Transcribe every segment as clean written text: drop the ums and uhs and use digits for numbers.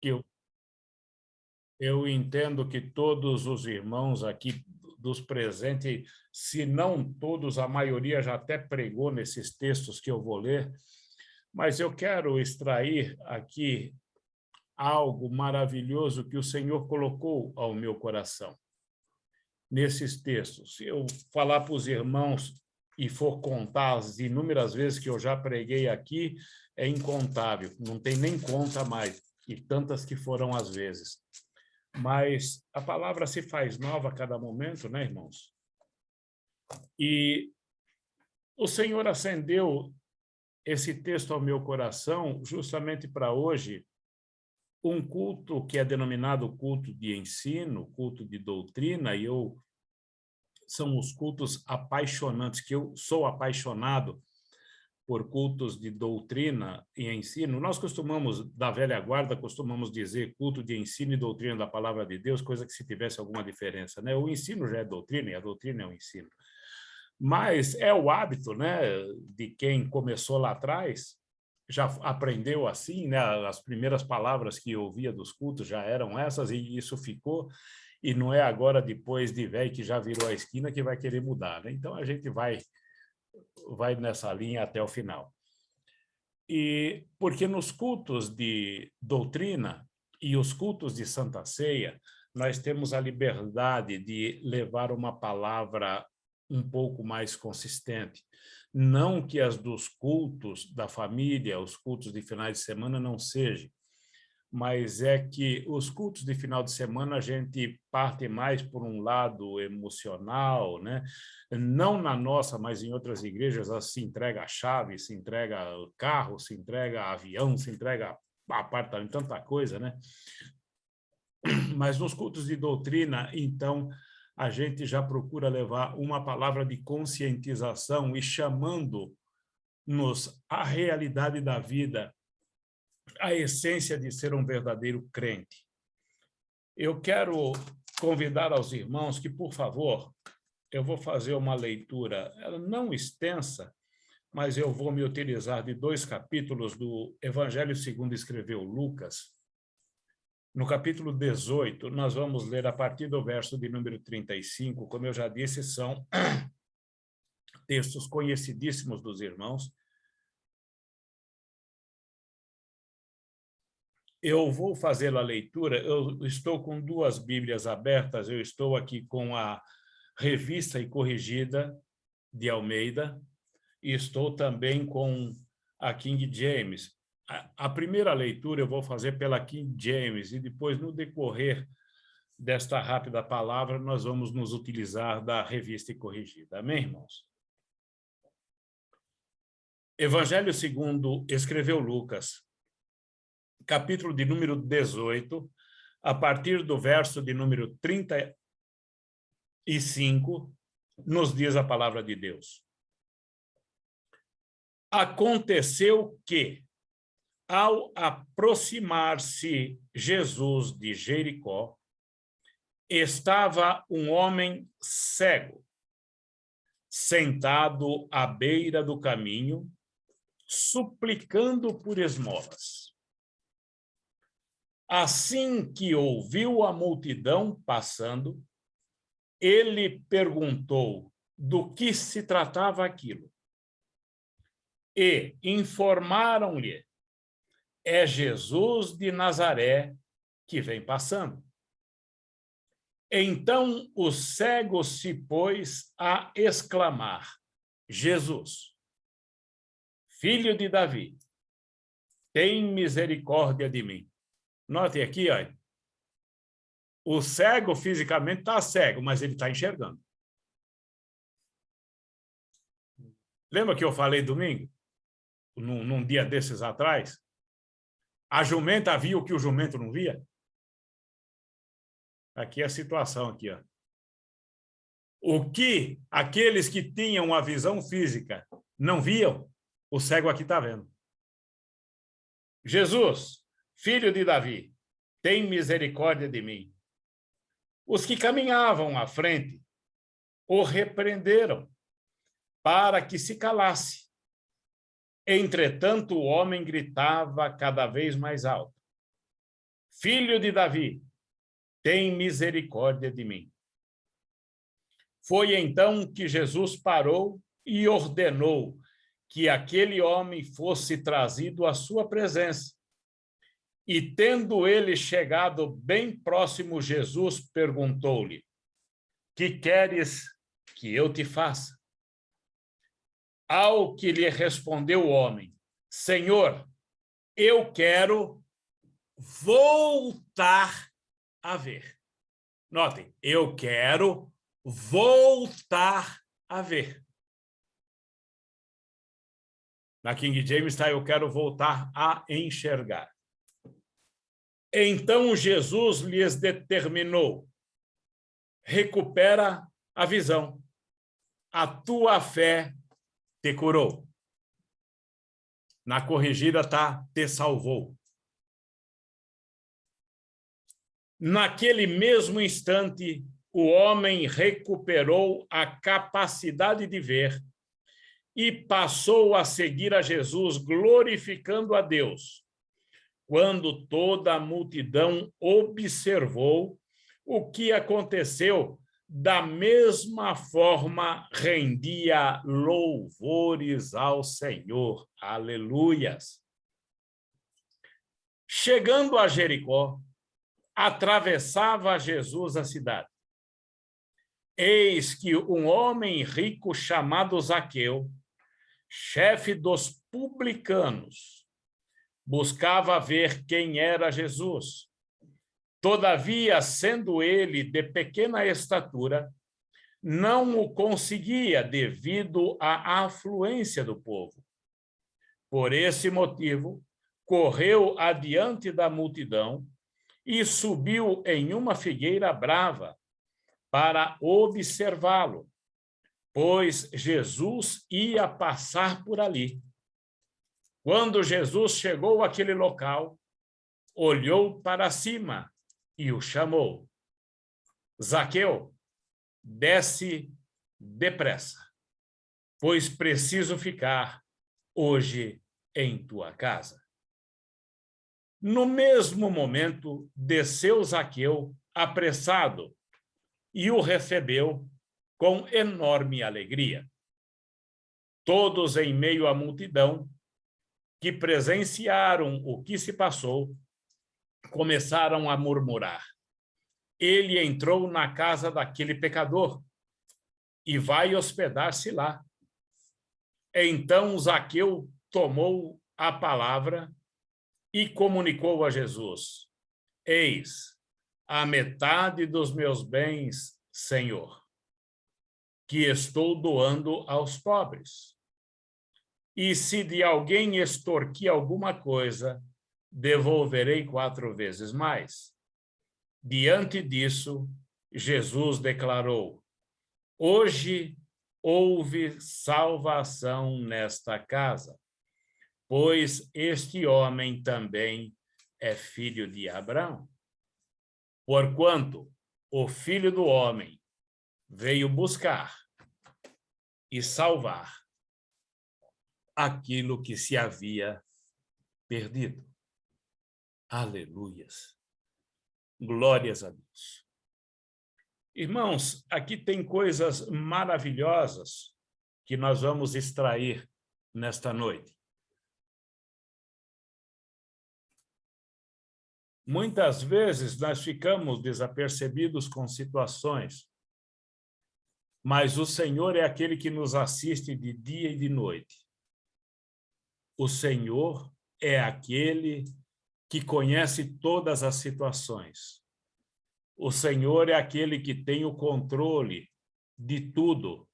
Eu, eu entendo que todos os irmãos aqui dos presentes, se não todos, a maioria já até pregou nesses textos que eu vou ler, mas eu quero extrair aqui algo maravilhoso que o Senhor colocou ao meu coração nesses textos. Se eu falar para os irmãos e for contar as inúmeras vezes que eu já preguei aqui, é incontável, não tem nem conta mais, e tantas que foram as vezes. Mas a palavra se faz nova a cada momento, né, irmãos? E o Senhor acendeu esse texto ao meu coração justamente para hoje, um culto que é denominado culto de ensino, culto de doutrina, e são os cultos apaixonantes, que eu sou apaixonado por cultos de doutrina e ensino. Nós costumamos, da velha guarda, costumamos dizer culto de ensino e doutrina da palavra de Deus, coisa que se tivesse alguma diferença, né? O ensino já é doutrina e a doutrina é o ensino. Mas é o hábito, né, de quem começou lá atrás, já aprendeu assim, né? As primeiras palavras que eu ouvia dos cultos já eram essas, e isso ficou, e não é agora, depois de velho, que já virou a esquina, que vai querer mudar, né? Então, a gente vai nessa linha até o final. E porque nos cultos de doutrina e os cultos de Santa Ceia, nós temos a liberdade de levar uma palavra um pouco mais consistente. Não que as dos cultos da família, os cultos de finais de semana não sejam, mas é que os cultos de final de semana a gente parte mais por um lado emocional, né? Não na nossa, mas em outras igrejas se entrega a chave, se entrega carro, se entrega avião, se entrega apartamento, tanta coisa, né? Mas nos cultos de doutrina, então, a gente já procura levar uma palavra de conscientização e chamando-nos à realidade da vida, a essência de ser um verdadeiro crente. Eu quero convidar aos irmãos que, por favor, eu vou fazer uma leitura, ela não extensa, mas eu vou me utilizar de 2 capítulos do Evangelho segundo escreveu Lucas. No capítulo 18, nós vamos ler a partir do verso de número 35, como eu já disse, são textos conhecidíssimos dos irmãos. Eu vou fazer a leitura, eu estou com 2 Bíblias abertas, eu estou aqui com a Revista e Corrigida de Almeida, e estou também com a King James. A primeira leitura eu vou fazer pela King James, e depois, no decorrer desta rápida palavra, nós vamos nos utilizar da Revista e Corrigida. Amém, irmãos? Evangelho segundo escreveu Lucas, capítulo de número 18, a partir do verso de número 35, nos diz a palavra de Deus. Aconteceu que, ao aproximar-se Jesus de Jericó, estava um homem cego, sentado à beira do caminho, suplicando por esmolas. Assim que ouviu a multidão passando, ele perguntou do que se tratava aquilo. E informaram-lhe: é Jesus de Nazaré que vem passando. Então o cego se pôs a exclamar: Jesus, filho de Davi, tem misericórdia de mim. Note aqui, ó, o cego fisicamente está cego, mas ele está enxergando. Lembra que eu falei domingo? Num dia desses atrás? A jumenta via o que o jumento não via? Aqui é a situação aqui, ó. O que aqueles que tinham a visão física não viam, o cego aqui está vendo. Jesus, filho de Davi, tem misericórdia de mim. Os que caminhavam à frente o repreenderam para que se calasse. Entretanto, o homem gritava cada vez mais alto: Filho de Davi, tem misericórdia de mim. Foi então que Jesus parou e ordenou que aquele homem fosse trazido à sua presença. E, tendo ele chegado bem próximo, Jesus perguntou-lhe: que queres que eu te faça? Ao que lhe respondeu o homem: Senhor, eu quero voltar a ver. Notem, eu quero voltar a ver. Na King James está, eu quero voltar a enxergar. Então Jesus lhes determinou: recupera a visão. A tua fé te curou. Na corrigida está, te salvou. Naquele mesmo instante, o homem recuperou a capacidade de ver e passou a seguir a Jesus, glorificando a Deus. Quando toda a multidão observou o que aconteceu, da mesma forma rendia louvores ao Senhor. Aleluias! Chegando a Jericó, atravessava Jesus a cidade. Eis que um homem rico chamado Zaqueu, chefe dos publicanos, buscava ver quem era Jesus. Todavia, sendo ele de pequena estatura, não o conseguia devido à afluência do povo. Por esse motivo, correu adiante da multidão e subiu em uma figueira brava para observá-lo, pois Jesus ia passar por ali. Quando Jesus chegou àquele local, olhou para cima e o chamou: Zaqueu, desce depressa, pois preciso ficar hoje em tua casa. No mesmo momento, desceu Zaqueu, apressado, e o recebeu com enorme alegria. Todos em meio à multidão, que presenciaram o que se passou, começaram a murmurar: ele entrou na casa daquele pecador e vai hospedar-se lá. Então Zaqueu tomou a palavra e comunicou a Jesus: eis, a metade dos meus bens, Senhor, que estou doando aos pobres. E se de alguém extorquir alguma coisa, devolverei 4 vezes mais. Diante disso, Jesus declarou: hoje houve salvação nesta casa, pois este homem também é filho de Abraão. Porquanto o Filho do Homem veio buscar e salvar aquilo que se havia perdido. Aleluias. Glórias a Deus. Irmãos, aqui tem coisas maravilhosas que nós vamos extrair nesta noite. Muitas vezes nós ficamos desapercebidos com situações, mas o Senhor é aquele que nos assiste de dia e de noite. O Senhor é aquele que conhece todas as situações. O Senhor é aquele que tem o controle de tudo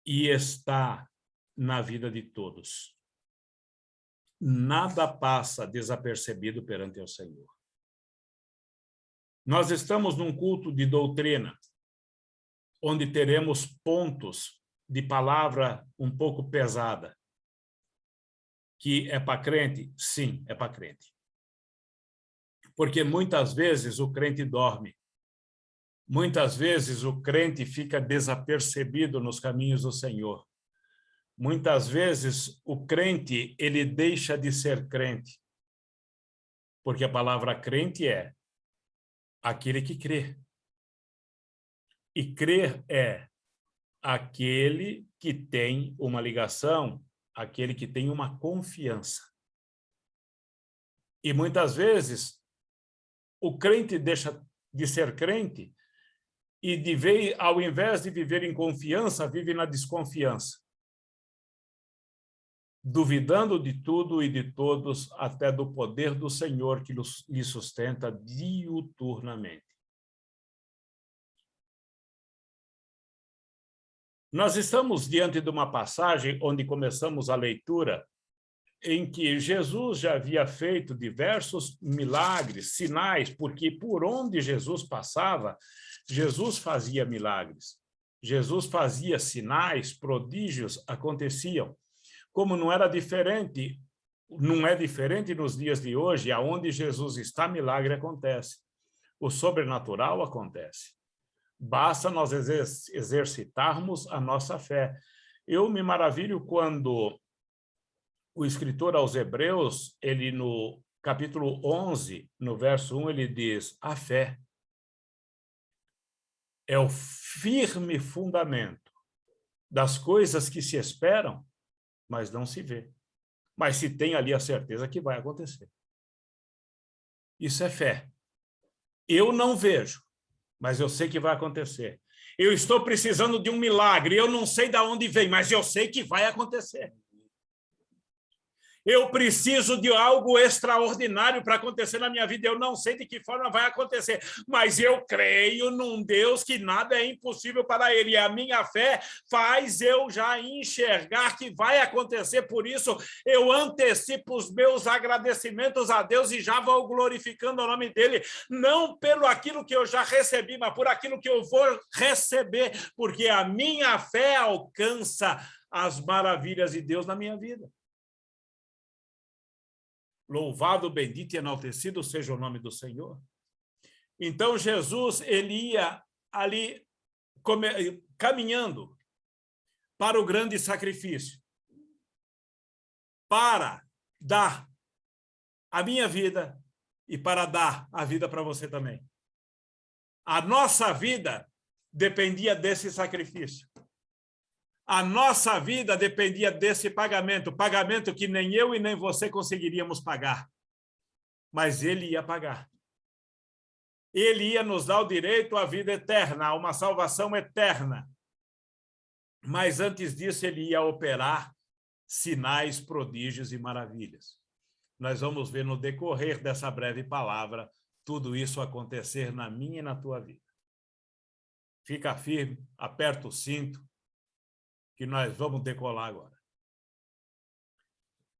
e está na vida de todos. Nada passa desapercebido perante o Senhor. Nós estamos num culto de doutrina, onde teremos pontos de palavra um pouco pesada. Que é para crente? Sim, é para crente. Porque muitas vezes o crente dorme. Muitas vezes o crente fica desapercebido nos caminhos do Senhor. Muitas vezes o crente, ele deixa de ser crente. porque a palavra crente é aquele que crê. E crer é aquele que tem uma ligação, aquele que tem uma confiança. E muitas vezes o crente deixa de ser crente e ao invés de viver em confiança, vive na desconfiança, duvidando de tudo e de todos, até do poder do Senhor que lhe sustenta diuturnamente. Nós estamos diante de uma passagem onde começamos a leitura em que Jesus já havia feito diversos milagres, sinais, porque por onde Jesus passava, Jesus fazia milagres. Jesus fazia sinais, prodígios aconteciam. Como não era diferente, não é diferente nos dias de hoje, aonde Jesus está, milagre acontece. O sobrenatural acontece. Basta nós exercitarmos a nossa fé. Eu me maravilho quando o escritor aos Hebreus, ele no capítulo 11, no verso 1, ele diz: a fé é o firme fundamento das coisas que se esperam, mas não se vê. Mas se tem ali a certeza que vai acontecer. Isso é fé. Eu não vejo, mas eu sei que vai acontecer. Eu estou precisando de um milagre, eu não sei de onde vem, mas eu sei que vai acontecer. Eu preciso de algo extraordinário para acontecer na minha vida. Eu não sei de que forma vai acontecer, mas eu creio num Deus que nada é impossível para ele. E a minha fé faz eu já enxergar que vai acontecer. Por isso, eu antecipo os meus agradecimentos a Deus e já vou glorificando o nome dele, não pelo aquilo que eu já recebi, mas por aquilo que eu vou receber, porque a minha fé alcança as maravilhas de Deus na minha vida. Louvado, bendito e enaltecido seja o nome do Senhor. Então, Jesus, ele ia ali caminhando para o grande sacrifício, para dar a minha vida e para dar a vida para você também. A nossa vida dependia desse sacrifício. A nossa vida dependia desse pagamento, pagamento que nem eu e nem você conseguiríamos pagar. Mas ele ia pagar. Ele ia nos dar o direito à vida eterna, a uma salvação eterna. Mas antes disso, ele ia operar sinais, prodígios e maravilhas. Nós vamos ver no decorrer dessa breve palavra tudo isso acontecer na minha e na tua vida. Fica firme, aperta o cinto, que nós vamos decolar agora.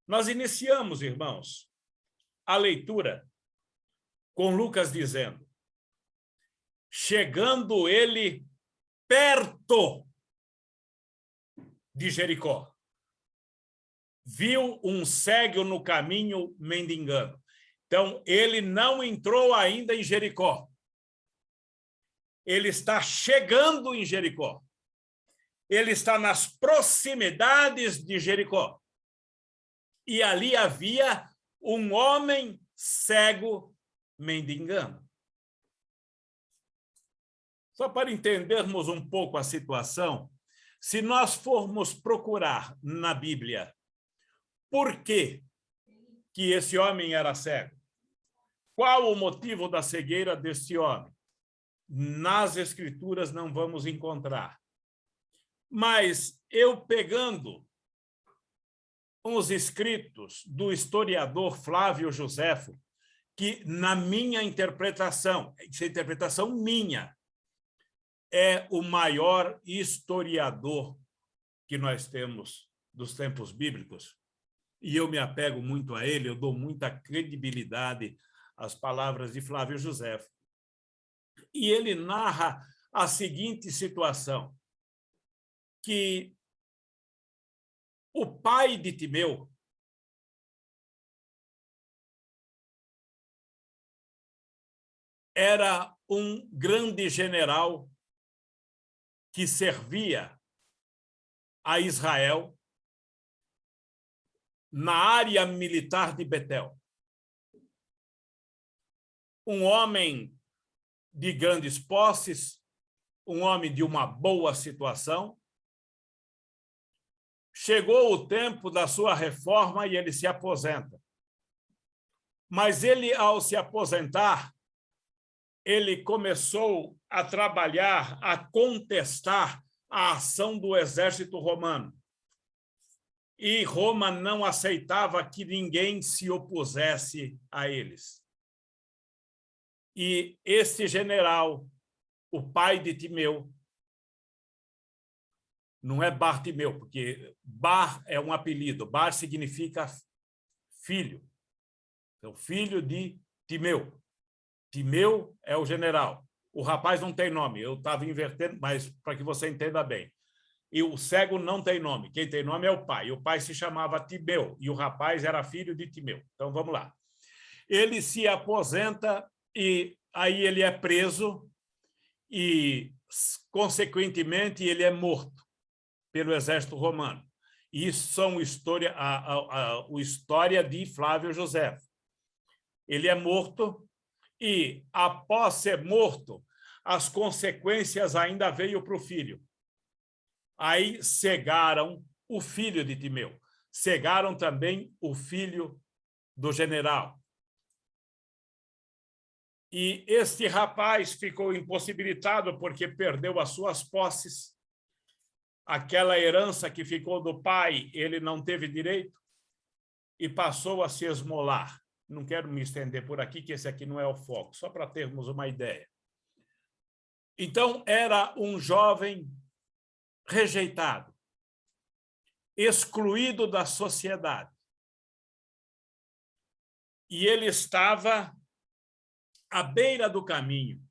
Nós iniciamos, irmãos, a leitura com Lucas dizendo: chegando ele perto de Jericó, viu um cego no caminho mendigando. Então, ele não entrou ainda em Jericó. Ele está chegando em Jericó. Ele está nas proximidades de Jericó. E ali havia um homem cego mendigando. Só para entendermos um pouco a situação, se nós formos procurar na Bíblia por que esse homem era cego, qual o motivo da cegueira desse homem, nas Escrituras não vamos encontrar. Mas eu pegando os escritos do historiador Flávio Joséfo, que na minha interpretação, essa interpretação minha, é o maior historiador que nós temos dos tempos bíblicos, e eu me apego muito a ele, eu dou muita credibilidade às palavras de Flávio Joséfo. E ele narra a seguinte situação, que o pai de Timeu era um grande general que servia a Israel na área militar de Betel. um homem de grandes posses, um homem de uma boa situação. Chegou o tempo da sua reforma e ele se aposenta. Mas ele, ao se aposentar, ele começou a trabalhar, a contestar a ação do exército romano. E Roma não aceitava que ninguém se opusesse a eles. E esse general, o pai de Timeu, não é Bartimeu, porque Bar é um apelido, Bar significa filho. Então, filho de Timeu. Timeu é o general. O rapaz não tem nome, eu estava invertendo, mas para que você entenda bem. E o cego não tem nome, quem tem nome é o pai. O pai se chamava Timeu e o rapaz era filho de Timeu. Então, vamos lá. Ele se aposenta e aí ele é preso e, consequentemente, ele é morto pelo exército romano. Isso são história de Flávio Josefo. Ele é morto e, após ser morto, as consequências ainda veio para o filho. Aí cegaram o filho de Timeu, cegaram também o filho do general. E este rapaz ficou impossibilitado porque perdeu as suas posses. Aquela herança que ficou do pai, ele não teve direito e passou a se esmolar. Não quero me estender por aqui, que esse aqui não é o foco, só para termos uma ideia. Então, era um jovem rejeitado, excluído da sociedade. E ele estava à beira do caminho,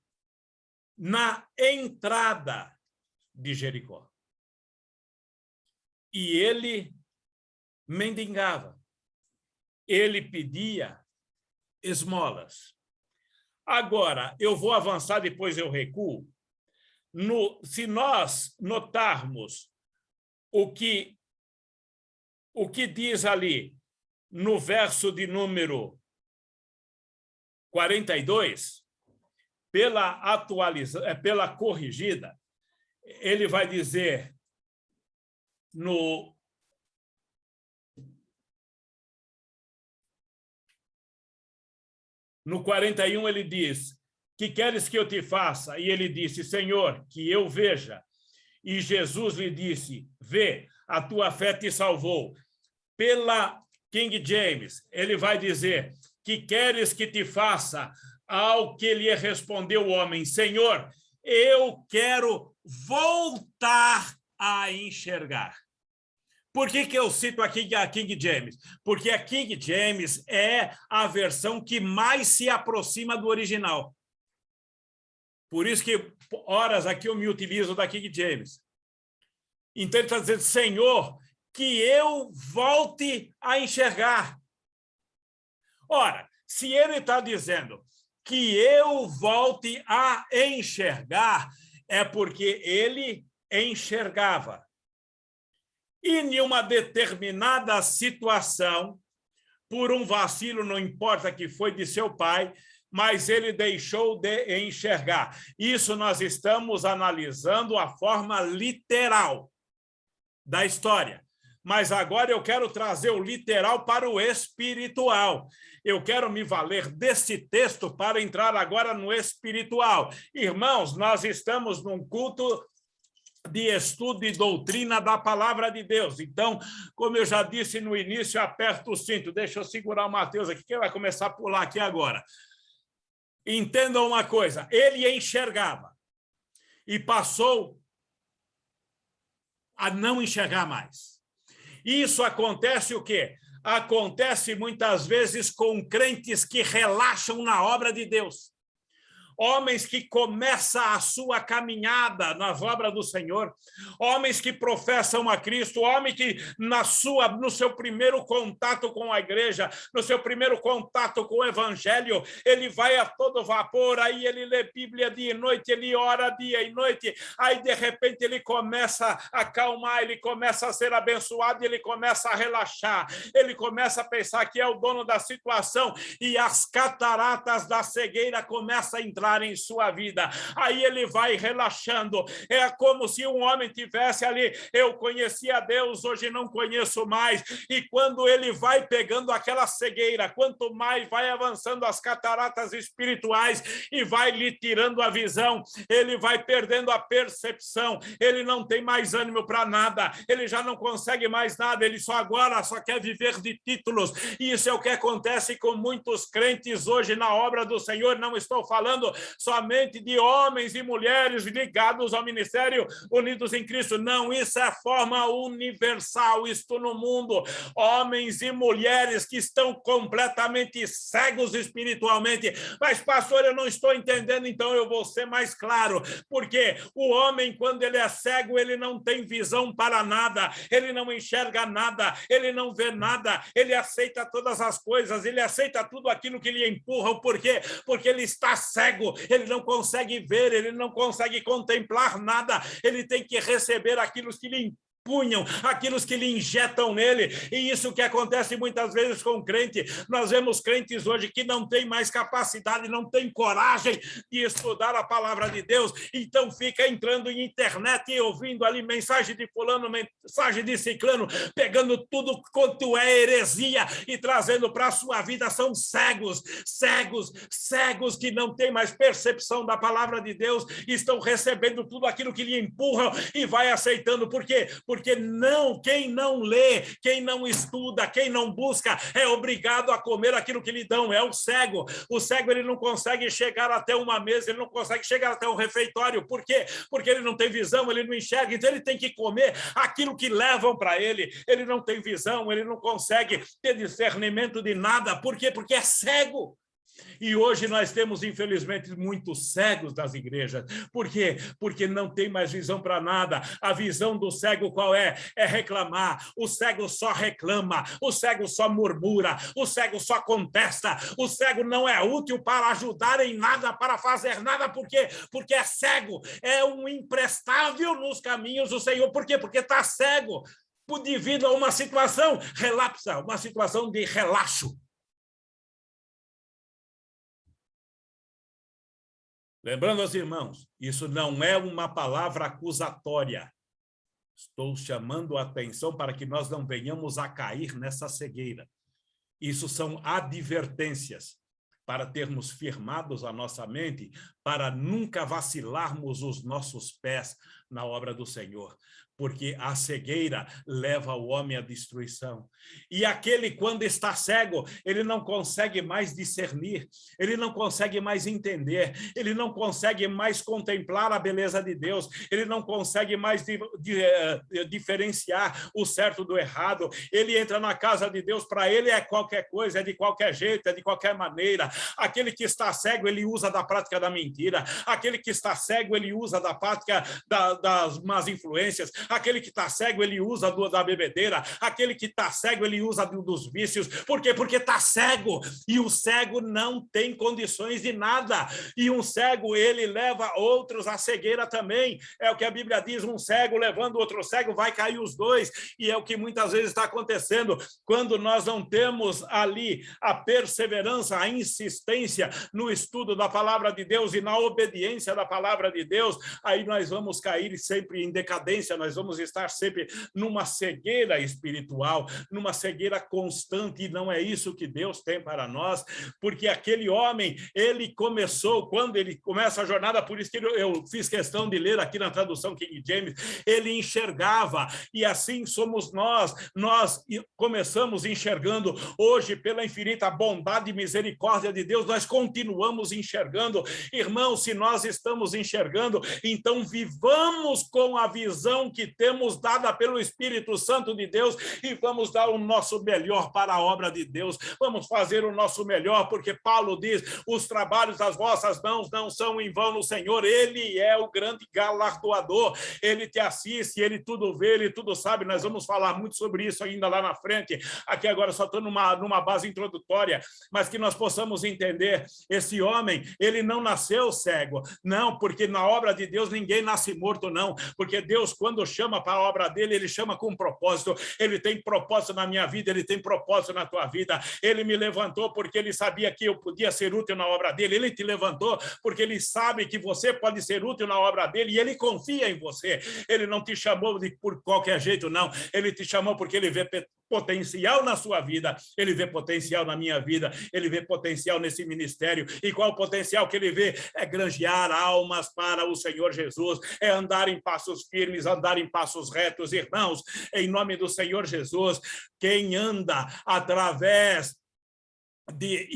na entrada de Jericó. E ele mendigava, ele pedia esmolas. Agora, eu vou avançar, depois eu recuo. Se nós notarmos o que diz ali no verso de número 42, pela corrigida, ele vai dizer no 41, ele diz: que queres que eu te faça? E ele disse: Senhor, que eu veja. E Jesus lhe disse: vê, a tua fé te salvou. Pela King James, ele vai dizer: que queres que te faça? Ao que lhe respondeu o homem: Senhor, eu quero voltar a enxergar. Por que eu cito aqui a King James? Porque a King James é a versão que mais se aproxima do original. Por isso que, horas aqui, eu me utilizo da King James. Então, ele está dizendo: Senhor, que eu volte a enxergar. Ora, se ele está dizendo que eu volte a enxergar, é porque ele enxergava. E em uma determinada situação, por um vacilo, não importa que foi de seu pai, mas ele deixou de enxergar. Isso nós estamos analisando a forma literal da história. Mas agora eu quero trazer o literal para o espiritual. Eu quero me valer desse texto para entrar agora no espiritual. Irmãos, nós estamos num culto de estudo e doutrina da palavra de Deus. Então, como eu já disse no início, aperta o cinto. Deixa eu segurar o Mateus aqui, que ele vai começar a pular aqui agora. Entendam uma coisa, ele enxergava e passou a não enxergar mais. Isso acontece o quê? Acontece muitas vezes com crentes que relaxam na obra de Deus. homens que começam a sua caminhada nas obras do Senhor, homens que professam a Cristo, homem que no seu primeiro contato com a igreja, no seu primeiro contato com o evangelho, ele vai a todo vapor, aí ele lê Bíblia dia e noite, ele ora dia e noite, aí de repente ele começa a acalmar, ele começa a ser abençoado, ele começa a relaxar, ele começa a pensar que é o dono da situação, e as cataratas da cegueira começam a entrar em sua vida. Aí ele vai relaxando. É como se um homem tivesse ali, eu conhecia Deus, hoje não conheço mais. E quando ele vai pegando aquela cegueira, quanto mais vai avançando as cataratas espirituais e vai lhe tirando a visão, ele vai perdendo a percepção, ele não tem mais ânimo para nada, ele já não consegue mais nada, ele agora só quer viver de títulos. E isso é o que acontece com muitos crentes hoje na obra do Senhor. Não estou falando somente de homens e mulheres ligados ao ministério unidos em Cristo, não, isso é forma universal, isto no mundo, homens e mulheres que estão completamente cegos espiritualmente. Mas pastor, eu não estou entendendo, então eu vou ser mais claro, porque o homem, quando ele é cego, ele não tem visão para nada, ele não enxerga nada, ele não vê nada, ele aceita todas as coisas, ele aceita tudo aquilo que lhe empurram. Por quê? Porque ele está cego, ele não consegue ver, ele não consegue contemplar nada, ele tem que receber aquilo que lhe punham, aqueles que lhe injetam nele. E isso que acontece muitas vezes com o crente. Nós vemos crentes hoje que não têm mais capacidade, não têm coragem de estudar a palavra de Deus, então fica entrando em internet e ouvindo ali mensagem de fulano, mensagem de ciclano, pegando tudo quanto é heresia e trazendo para a sua vida. São cegos que não têm mais percepção da palavra de Deus, estão recebendo tudo aquilo que lhe empurram e vai aceitando. Por quê? Porque quem não lê, quem não estuda, quem não busca, é obrigado a comer aquilo que lhe dão. É o cego. O cego, ele não consegue chegar até uma mesa, ele não consegue chegar até um refeitório. Por quê? Porque ele não tem visão, ele não enxerga, então ele tem que comer aquilo que levam para ele. Ele não tem visão, ele não consegue ter discernimento de nada. Por quê? Porque é cego. E hoje nós temos, infelizmente, muitos cegos das igrejas. Por quê? Porque não tem mais visão para nada. A visão do cego qual é? É reclamar. O cego só reclama, o cego só murmura, o cego só contesta. O cego não é útil para ajudar em nada, para fazer nada. Por quê? Porque é cego, é um imprestável nos caminhos do Senhor. Por quê? Porque está cego devido a uma situação relapsa, uma situação de relaxo. Lembrando aos irmãos, isso não é uma palavra acusatória. Estou chamando a atenção para que nós não venhamos a cair nessa cegueira. Isso são advertências para termos firmados a nossa mente, para nunca vacilarmos os nossos pés na obra do Senhor. Porque a cegueira leva o homem à destruição. E aquele, quando está cego, ele não consegue mais discernir, ele não consegue mais entender, ele não consegue mais contemplar a beleza de Deus, ele não consegue mais diferenciar o certo do errado. Ele entra na casa de Deus, para ele é qualquer coisa, é de qualquer jeito, é de qualquer maneira. Aquele que está cego, ele usa da prática da mentira. Aquele que está cego, ele usa da prática das más influências. Aquele que está cego, ele usa da bebedeira. Aquele que está cego, ele usa dos vícios. Por quê? Porque está cego. E o cego não tem condições de nada. E um cego, ele leva outros à cegueira também. É o que a Bíblia diz, um cego levando outro cego, vai cair os dois. E é o que muitas vezes está acontecendo quando nós não temos ali a perseverança, a insistência no estudo da palavra de Deus e na obediência da palavra de Deus. Aí nós vamos cair sempre em decadência, nós vamos estar sempre numa cegueira espiritual, numa cegueira constante, e não é isso que Deus tem para nós, porque aquele homem, ele começou, quando ele começa a jornada, por isso que eu fiz questão de ler aqui na tradução King James, ele enxergava, e assim somos nós começamos enxergando, hoje pela infinita bondade e misericórdia de Deus, nós continuamos enxergando. Irmãos, se nós estamos enxergando, então vivamos vamos com a visão que temos dada pelo Espírito Santo de Deus e vamos dar o nosso melhor para a obra de Deus. Vamos fazer o nosso melhor, porque Paulo diz, os trabalhos das vossas mãos não são em vão no Senhor. Ele é o grande galardoador. Ele te assiste, ele tudo vê, ele tudo sabe. Nós vamos falar muito sobre isso ainda lá na frente. Aqui agora só estou numa base introdutória, mas que nós possamos entender, esse homem, ele não nasceu cego. Não, porque na obra de Deus ninguém nasce morto, não. Porque Deus, quando chama para a obra dele, ele chama com propósito. Ele tem propósito na minha vida, ele tem propósito na tua vida. Ele me levantou porque ele sabia que eu podia ser útil na obra dele. Ele te levantou porque ele sabe que você pode ser útil na obra dele e ele confia em você. Ele não te chamou por qualquer jeito, não. Ele te chamou porque ele vê potencial na sua vida, ele vê potencial na minha vida, ele vê potencial nesse ministério. E qual o potencial que ele vê? É granjear almas para o Senhor Jesus, é andar em passos firmes, andar em passos retos. Irmãos, em nome do Senhor Jesus, quem anda através de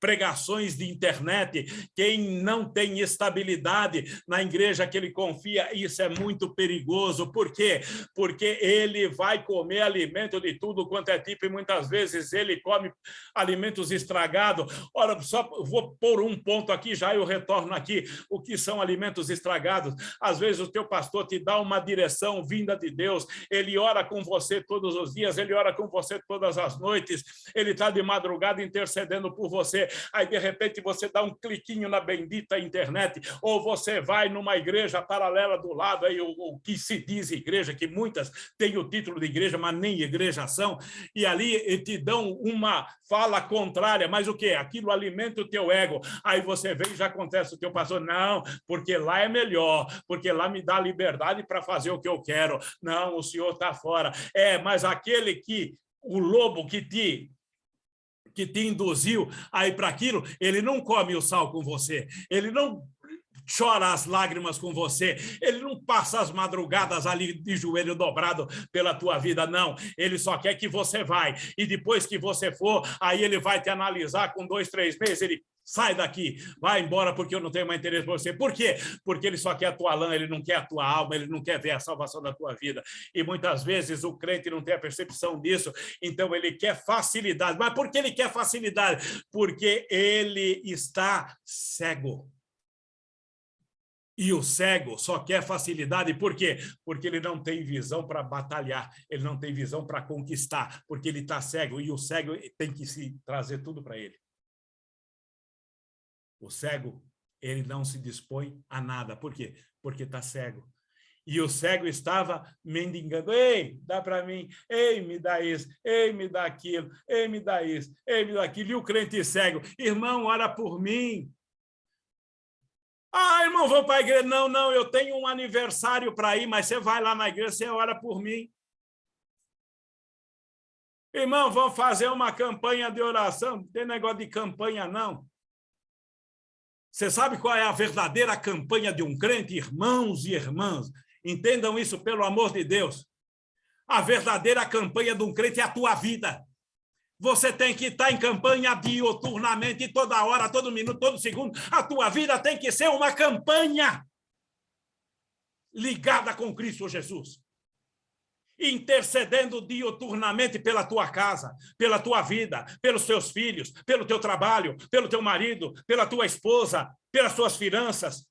pregações de internet, quem não tem estabilidade na igreja que ele confia, isso é muito perigoso. Por quê? Porque ele vai comer alimento de tudo quanto é tipo, e muitas vezes ele come alimentos estragados. Ora, só vou pôr um ponto aqui, já eu retorno aqui. O que são alimentos estragados? Às vezes o teu pastor te dá uma direção vinda de Deus, ele ora com você todos os dias, ele ora com você todas as noites, ele está de madrugada intercedendo por você, aí de repente você dá um cliquinho na bendita internet, ou você vai numa igreja paralela do lado, aí o que se diz igreja, que muitas têm o título de igreja, mas nem igreja são, e ali te dão uma fala contrária, mas o quê? Aquilo alimenta o teu ego, aí você vem e já acontece o teu pastor, não, porque lá é melhor, porque lá me dá liberdade para fazer o que eu quero, não, o senhor está fora, mas aquele que, o lobo que te induziu aí para aquilo, ele não come o sal com você, ele não chora as lágrimas com você, ele não passa as madrugadas ali de joelho dobrado pela tua vida, não, ele só quer que você vai, e depois que você for, aí ele vai te analisar com 2, 3 meses, ele sai daqui, vai embora porque eu não tenho mais interesse por você. Por quê? Porque ele só quer a tua lã, ele não quer a tua alma, ele não quer ver a salvação da tua vida. E muitas vezes o crente não tem a percepção disso, então ele quer facilidade. Mas por que ele quer facilidade? Porque ele está cego. E o cego só quer facilidade, por quê? Porque ele não tem visão para batalhar, ele não tem visão para conquistar, porque ele está cego, e o cego tem que se trazer tudo para ele. O cego, ele não se dispõe a nada. Por quê? Porque está cego. E o cego estava mendigando. Ei, dá para mim. Ei, me dá isso. Ei, me dá aquilo. Ei, me dá isso. Ei, me dá aquilo. E o crente cego. Irmão, ora por mim. Ah, irmão, vou para a igreja. Não, não, eu tenho um aniversário para ir, mas você vai lá na igreja, você ora por mim. Irmão, vamos fazer uma campanha de oração. Não tem negócio de campanha, não. Você sabe qual é a verdadeira campanha de um crente, irmãos e irmãs? Entendam isso, pelo amor de Deus. A verdadeira campanha de um crente é a tua vida. Você tem que estar em campanha diuturnamente, toda hora, todo minuto, todo segundo. A tua vida tem que ser uma campanha ligada com Cristo Jesus. Intercedendo diuturnamente pela tua casa, pela tua vida, pelos teus filhos, pelo teu trabalho, pelo teu marido, pela tua esposa, pelas tuas finanças,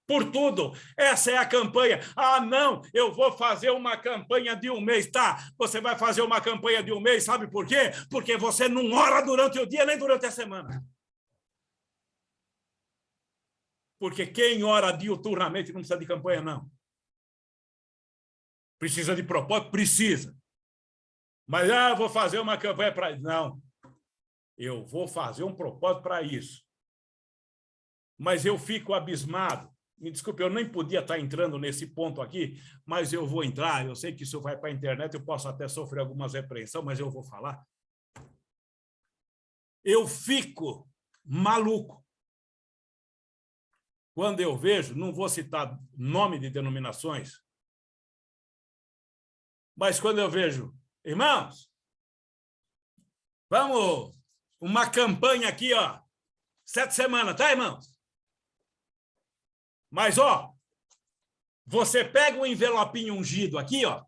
por tudo. Essa é a campanha. Ah, não, eu vou fazer uma campanha de um mês. Tá, você vai fazer uma campanha de um mês, sabe por quê? Porque você não ora durante o dia nem durante a semana. Porque quem ora diuturnamente não precisa de campanha, não. Precisa de propósito? Precisa. Mas, vou fazer uma campanha para isso. Não. Eu vou fazer um propósito para isso. Mas eu fico abismado. Me desculpe, eu nem podia estar entrando nesse ponto aqui, mas eu vou entrar. Eu sei que isso vai para a internet, eu posso até sofrer algumas repreensões, mas eu vou falar. Eu fico maluco quando eu vejo, não vou citar nome de denominações, mas quando eu vejo, irmãos, vamos, uma campanha aqui, 7 semanas, tá, irmãos? Mas, Você pega um envelopinho ungido aqui, ó,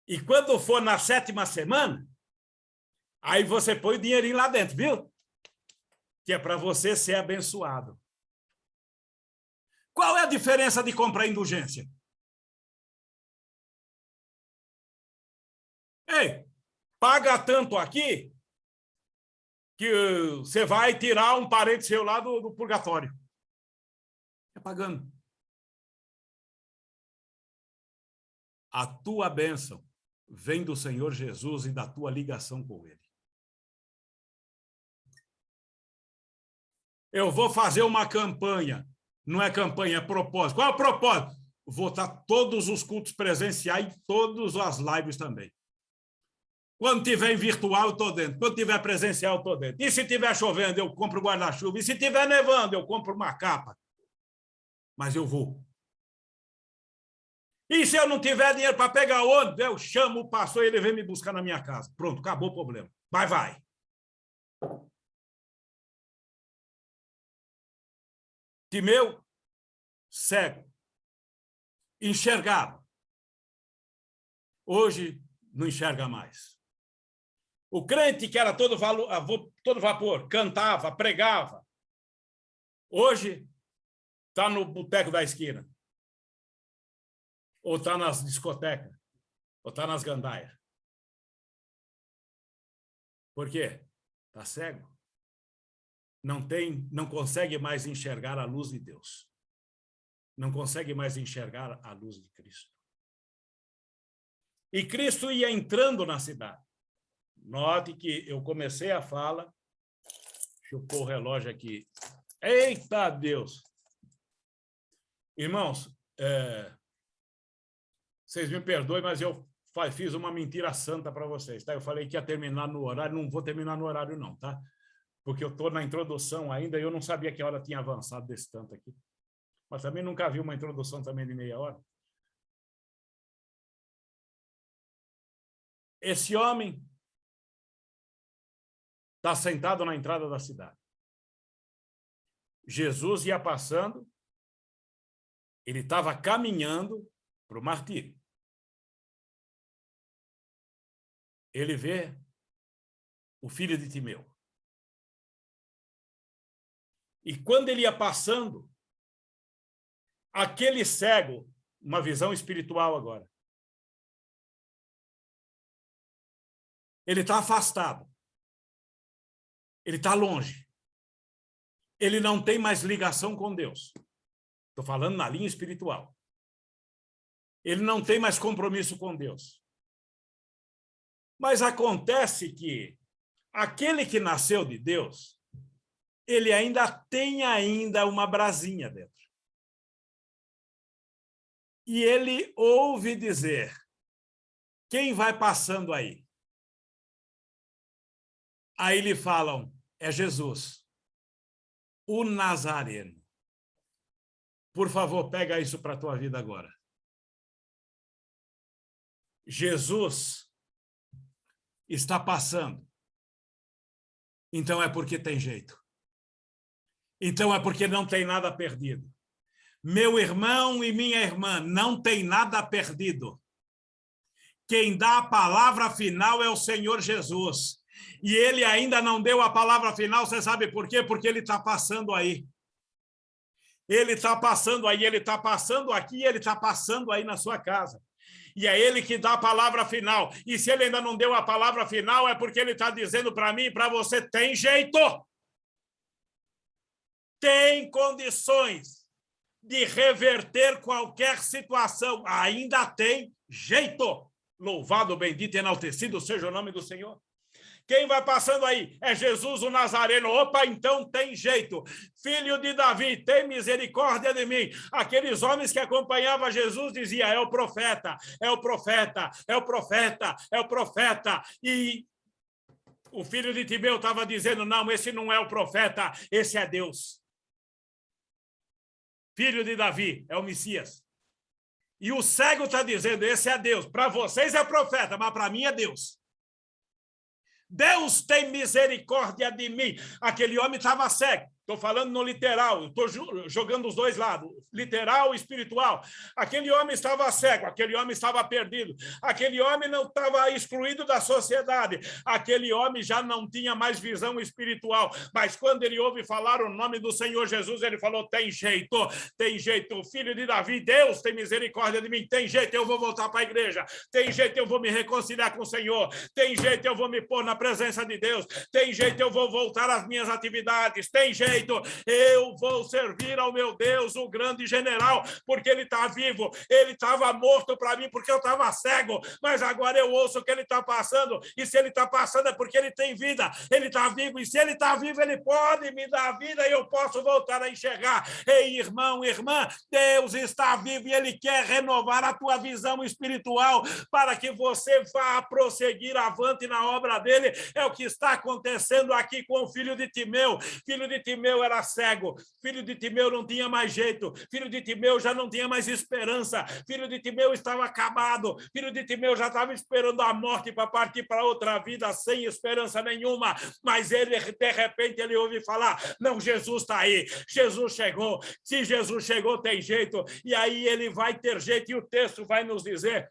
e quando for na 7ª semana, aí você põe o dinheirinho lá dentro, viu? Que é para você ser abençoado. Qual é a diferença de comprar indulgência? Ei, paga tanto aqui que você vai tirar um parente seu lá do purgatório. É pagando. A tua bênção vem do Senhor Jesus e da tua ligação com Ele. Eu vou fazer uma campanha. Não é campanha, é propósito. Qual é o propósito? Vou estar todos os cultos presenciais e todas as lives também. Quando tiver em virtual, eu estou dentro. Quando tiver presencial, eu estou dentro. E se tiver chovendo, eu compro guarda-chuva. E se tiver nevando, eu compro uma capa. Mas eu vou. E se eu não tiver dinheiro para pegar ônibus, eu chamo o pastor e ele vem me buscar na minha casa. Pronto, acabou o problema. Vai. Timeu, cego, enxergava. Hoje, não enxerga mais. O crente que era todo vapor, cantava, pregava. Hoje, está no boteco da esquina. Ou está nas discotecas. Ou está nas gandaias. Por quê? Está cego. Não consegue mais enxergar a luz de Deus. Não consegue mais enxergar a luz de Cristo. E Cristo ia entrando na cidade. Note que eu comecei a fala. Deixa eu pôr o relógio aqui. Eita Deus! Irmãos, vocês me perdoem, mas eu fiz uma mentira santa para vocês, tá? Eu falei que ia terminar no horário, não vou terminar no horário não, tá? Porque eu estou na introdução ainda e eu não sabia que a hora tinha avançado desse tanto aqui. Mas também nunca vi uma introdução também de meia hora. Esse homem está sentado na entrada da cidade. Jesus ia passando, ele estava caminhando para o martírio. Ele vê o filho de Timeu. E quando ele ia passando, aquele cego, uma visão espiritual agora, ele está afastado. Ele está longe. Ele não tem mais ligação com Deus. Estou falando na linha espiritual. Ele não tem mais compromisso com Deus. Mas acontece que aquele que nasceu de Deus, ele ainda tem uma brasinha dentro. E ele ouve dizer, quem vai passando aí? Aí lhe falam, é Jesus, o Nazareno. Por favor, pega isso para a tua vida agora. Jesus está passando. Então é porque tem jeito. Então é porque não tem nada perdido. Meu irmão e minha irmã, não tem nada perdido. Quem dá a palavra final é o Senhor Jesus. E ele ainda não deu a palavra final, você sabe por quê? Porque ele está passando aí. Ele está passando aí, ele está passando aqui, ele está passando aí na sua casa. E é ele que dá a palavra final. E se ele ainda não deu a palavra final, é porque ele está dizendo para mim e para você, tem jeito. Tem condições de reverter qualquer situação. Ainda tem jeito. Louvado, bendito e enaltecido seja o nome do Senhor. Quem vai passando aí? É Jesus o Nazareno. Opa, então tem jeito. Filho de Davi, tem misericórdia de mim. Aqueles homens que acompanhavam Jesus diziam, é o profeta, é o profeta, é o profeta, é o profeta. E o filho de Timeu estava dizendo, não, esse não é o profeta, esse é Deus. Filho de Davi, é o Messias. E o cego está dizendo, esse é Deus. Para vocês é profeta, mas para mim é Deus. Deus tem misericórdia de mim. Aquele homem estava cego. Estou falando no literal, estou jogando os dois lados, literal e espiritual. Aquele homem estava cego, aquele homem estava perdido, aquele homem não estava excluído da sociedade, aquele homem já não tinha mais visão espiritual, mas quando ele ouve falar o nome do Senhor Jesus, ele falou, tem jeito, filho de Davi, Deus tem misericórdia de mim, tem jeito, eu vou voltar para a igreja, tem jeito, eu vou me reconciliar com o Senhor, tem jeito, eu vou me pôr na presença de Deus, tem jeito, eu vou voltar às minhas atividades, tem jeito, eu vou servir ao meu Deus, o grande general, porque ele está vivo, ele estava morto para mim porque eu estava cego, mas agora eu ouço o que ele está passando, e se ele está passando é porque ele tem vida, ele está vivo, e se ele está vivo, ele pode me dar vida e eu posso voltar a enxergar. Ei, irmão, irmã, Deus está vivo e ele quer renovar a tua visão espiritual para que você vá prosseguir avante na obra dele. É o que está acontecendo aqui com o filho de Timeu. Filho de Timeu era cego, filho de Timeu não tinha mais jeito, filho de Timeu já não tinha mais esperança, filho de Timeu estava acabado, filho de Timeu já estava esperando a morte para partir para outra vida sem esperança nenhuma, mas ele, de repente, ele ouve falar, não, Jesus está aí, Jesus chegou, se Jesus chegou tem jeito, e aí ele vai ter jeito, e o texto vai nos dizer,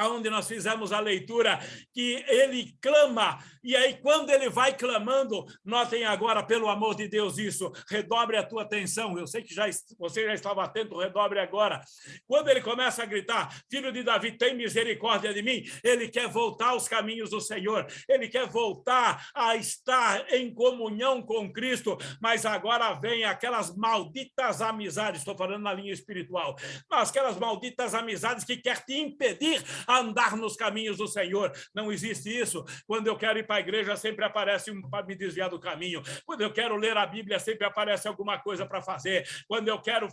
aonde nós fizemos a leitura, que ele clama, e aí quando ele vai clamando, notem agora, pelo amor de Deus, isso, redobre a tua atenção, eu sei que você já estava atento, redobre agora, quando ele começa a gritar, filho de Davi, tem misericórdia de mim, ele quer voltar aos caminhos do Senhor, ele quer voltar a estar em comunhão com Cristo, mas agora vem aquelas malditas amizades, estou falando na linha espiritual, mas aquelas malditas amizades que quer te impedir andar nos caminhos do Senhor. Não existe isso. Quando eu quero ir para a igreja, sempre aparece um para me desviar do caminho. Quando eu quero ler a Bíblia, sempre aparece alguma coisa para fazer. Quando eu quero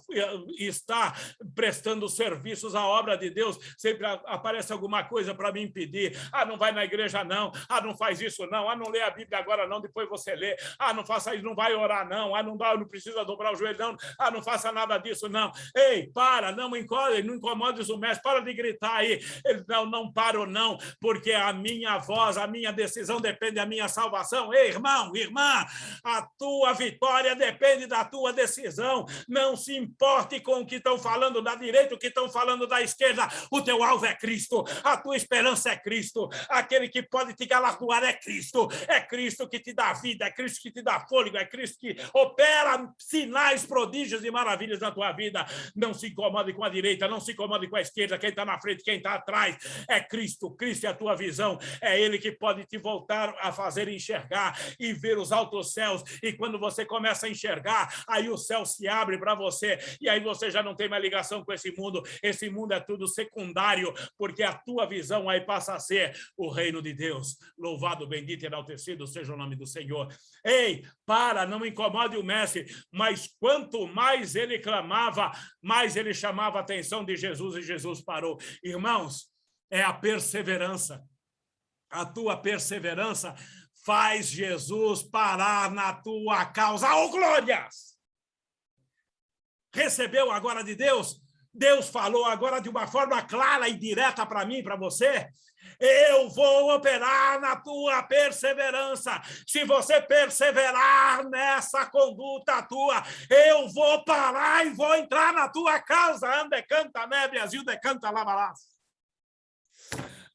estar prestando serviços à obra de Deus, sempre aparece alguma coisa para me impedir. Ah, não vai na igreja não. Ah, não faz isso não. Ah, não lê a Bíblia agora não, depois você lê. Ah, não faça isso, não vai orar não. Ah, não precisa dobrar o joelho não. Ah, não faça nada disso não. Ei, para, não incomodes o mestre, para de gritar aí. Não paro não, porque a minha voz, a minha decisão depende da minha salvação. Ei, irmão, irmã, a tua vitória depende da tua decisão. Não se importe com o que estão falando da direita, o que estão falando da esquerda. O teu alvo é Cristo, a tua esperança é Cristo. Aquele que pode te galardoar é Cristo. É Cristo que te dá vida, é Cristo que te dá fôlego, é Cristo que opera sinais, prodígios e maravilhas na tua vida. Não se incomode com a direita, não se incomode com a esquerda, quem está na frente, quem está atrás. É Cristo, Cristo é a tua visão, é Ele que pode te voltar a fazer enxergar e ver os altos céus, e quando você começa a enxergar, aí o céu se abre para você, e aí você já não tem mais ligação com esse mundo é tudo secundário, porque a tua visão aí passa a ser o reino de Deus. Louvado, bendito e enaltecido seja o nome do Senhor. Ei, não incomode o mestre, mas quanto mais ele clamava, mais ele chamava a atenção de Jesus, e Jesus parou. Irmãos, é a perseverança. A tua perseverança faz Jesus parar na tua causa. Oh, glórias! Recebeu agora de Deus? Deus falou agora de uma forma clara e direta para mim, para você. Eu vou operar na tua perseverança. Se você perseverar nessa conduta tua, eu vou parar e vou entrar na tua causa. Ande canta nébias e o decanta lavalás.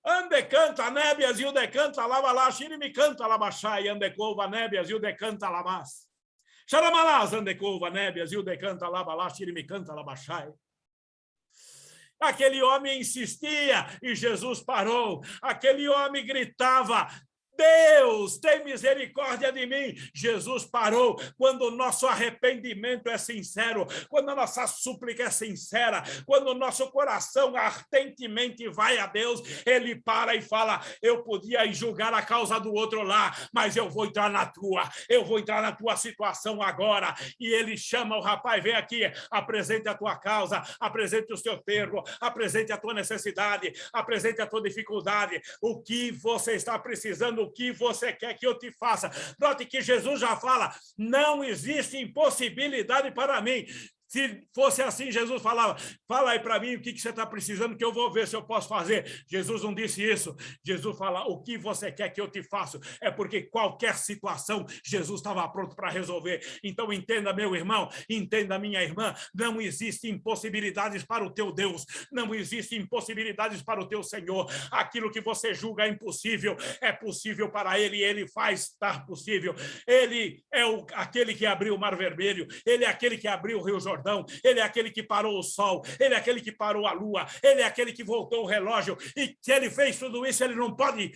Ande canta nébias e o decanta lavalás. Xirimi canta labachai, ande cova nébias e o decanta labás. Xaramalás, ande cova nébias e o decanta lavalás. Xirimi canta labachai. Aquele homem insistia e Jesus parou. Aquele homem gritava, Deus, tem misericórdia de mim. Jesus parou. Quando o nosso arrependimento é sincero, quando a nossa súplica é sincera, quando o nosso coração ardentemente vai a Deus, ele para e fala, eu podia julgar a causa do outro lá, mas eu vou entrar na tua situação agora. E ele chama o rapaz, vem aqui, apresente a tua causa, apresente o seu termo, apresente a tua necessidade, apresente a tua dificuldade, o que você está precisando, o que você quer que eu te faça. Note que Jesus já fala, não existe impossibilidade para mim. Se fosse assim, Jesus falava, fala aí para mim o que você está precisando, que eu vou ver se eu posso fazer. Jesus não disse isso. Jesus fala, o que você quer que eu te faça? É porque qualquer situação, Jesus estava pronto para resolver. Então entenda, meu irmão, entenda, minha irmã, não existem impossibilidades para o teu Deus, não existem impossibilidades para o teu Senhor. Aquilo que você julga impossível, é possível para Ele, e Ele faz estar possível. Ele é aquele que abriu o Mar Vermelho, Ele é aquele que abriu o Rio Jordão, Ele é aquele que parou o sol, Ele é aquele que parou a lua, Ele é aquele que voltou o relógio, e se Ele fez tudo isso, Ele não pode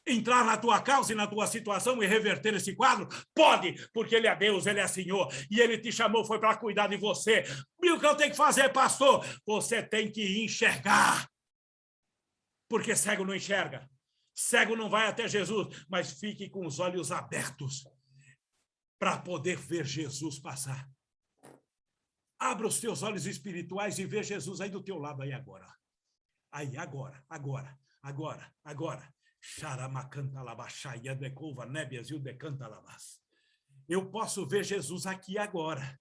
entrar na tua causa e na tua situação e reverter esse quadro? Pode, porque Ele é Deus, Ele é Senhor, e Ele te chamou, foi para cuidar de você. E o que eu tenho que fazer, pastor? Você tem que enxergar, porque cego não enxerga, cego não vai até Jesus, mas fique com os olhos abertos para poder ver Jesus passar. Abra os teus olhos espirituais e vê Jesus aí do teu lado, aí agora. Aí, agora. Eu posso ver Jesus aqui agora.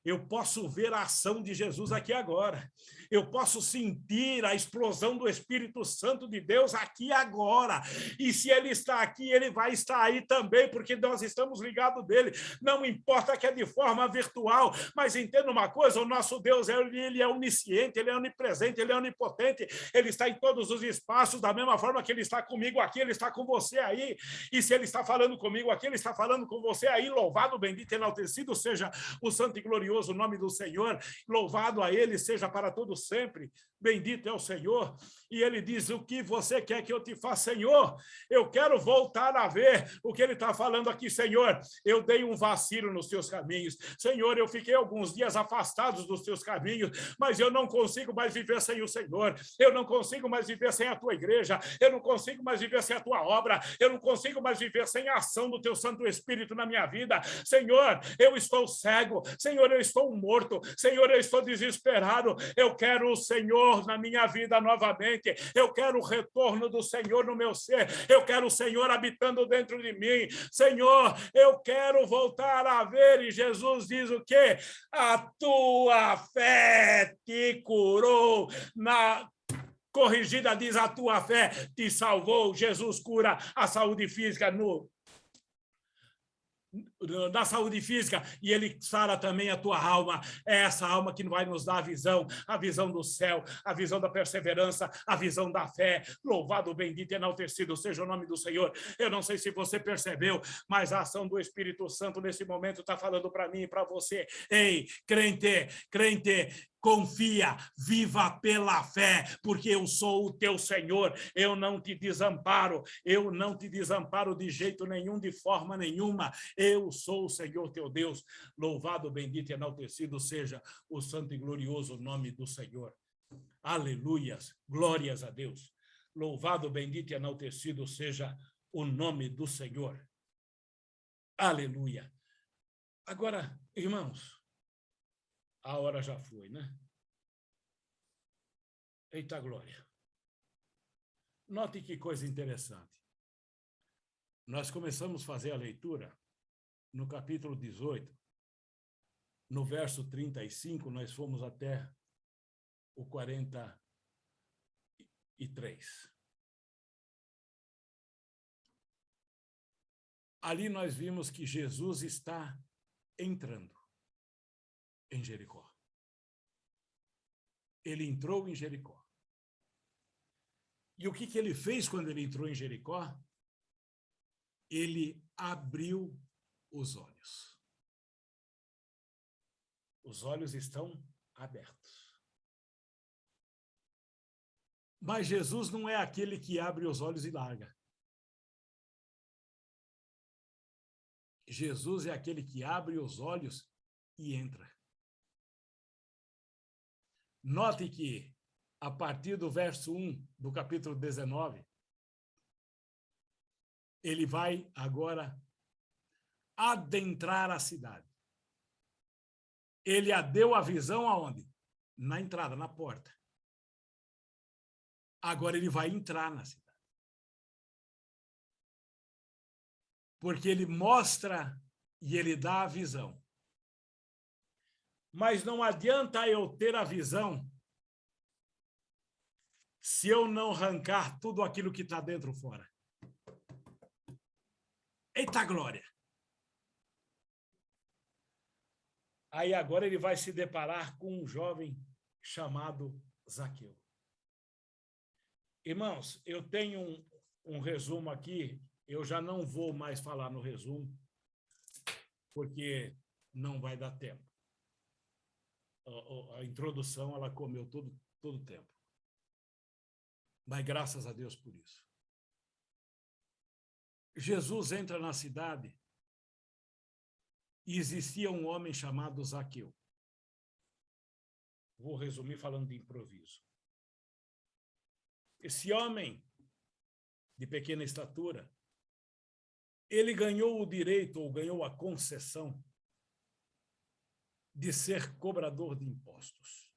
Eu posso ver a ação de Jesus aqui agora. Eu posso sentir a explosão do Espírito Santo de Deus aqui agora. E se Ele está aqui, Ele vai estar aí também, porque nós estamos ligados dele. Não importa que é de forma virtual, mas entenda uma coisa, o nosso Deus, Ele é onisciente, Ele é onipresente, Ele é onipotente, Ele está em todos os espaços, da mesma forma que Ele está comigo aqui, Ele está com você aí. E se Ele está falando comigo aqui, Ele está falando com você aí. Louvado, bendito e enaltecido seja o santo e glorioso o nome do Senhor, louvado a Ele seja para todo sempre, bendito é o Senhor. E Ele diz, o que você quer que eu te faça, Senhor? Eu quero voltar a ver o que Ele está falando aqui, Senhor. Eu dei um vacilo nos teus caminhos, Senhor, eu fiquei alguns dias afastados dos teus caminhos, mas eu não consigo mais viver sem o Senhor, eu não consigo mais viver sem a tua igreja, eu não consigo mais viver sem a tua obra, eu não consigo mais viver sem a ação do teu Santo Espírito na minha vida, Senhor, eu estou cego, Senhor, eu estou morto, Senhor, eu estou desesperado, eu quero o Senhor na minha vida novamente, eu quero o retorno do Senhor no meu ser, eu quero o Senhor habitando dentro de mim, Senhor, eu quero voltar a ver. E Jesus diz o quê? A tua fé te curou, na corrigida diz, a tua fé te salvou. Jesus cura a saúde física da saúde física, e Ele sara também a tua alma. É essa alma que vai nos dar a visão do céu, a visão da perseverança, a visão da fé. Louvado, bendito e enaltecido seja o nome do Senhor. Eu não sei se você percebeu, mas a ação do Espírito Santo nesse momento está falando para mim e para você. Ei, crente, confia, viva pela fé, porque eu sou o teu Senhor, eu não te desamparo de jeito nenhum, de forma nenhuma, eu sou o Senhor teu Deus. Louvado, bendito e enaltecido seja o santo e glorioso nome do Senhor. Aleluias, glórias a Deus. Louvado, bendito e enaltecido seja o nome do Senhor. Aleluia. Agora, irmãos, a hora já foi, né? Eita glória. Note que coisa interessante. Nós começamos a fazer a leitura no capítulo 18. No verso 35, nós fomos até o 43. Ali nós vimos que Jesus está entrando em Jericó. Ele entrou em Jericó. E o que ele fez quando ele entrou em Jericó? Ele abriu os olhos. Os olhos estão abertos. Mas Jesus não é aquele que abre os olhos e larga. Jesus é aquele que abre os olhos e entra. Note que, a partir do verso 1 do capítulo 19, ele vai agora adentrar a cidade. Ele deu a visão aonde? Na entrada, na porta. Agora ele vai entrar na cidade. Porque ele mostra e ele dá a visão. Mas não adianta eu ter a visão se eu não arrancar tudo aquilo que está dentro fora. Eita glória! Aí agora ele vai se deparar com um jovem chamado Zaqueu. Irmãos, eu tenho um resumo aqui, eu já não vou mais falar no resumo, porque não vai dar tempo. A introdução, ela comeu todo o tempo. Mas graças a Deus por isso. Jesus entra na cidade e existia um homem chamado Zaqueu. Vou resumir falando de improviso. Esse homem de pequena estatura, ele ganhou o direito ou ganhou a concessão de ser cobrador de impostos.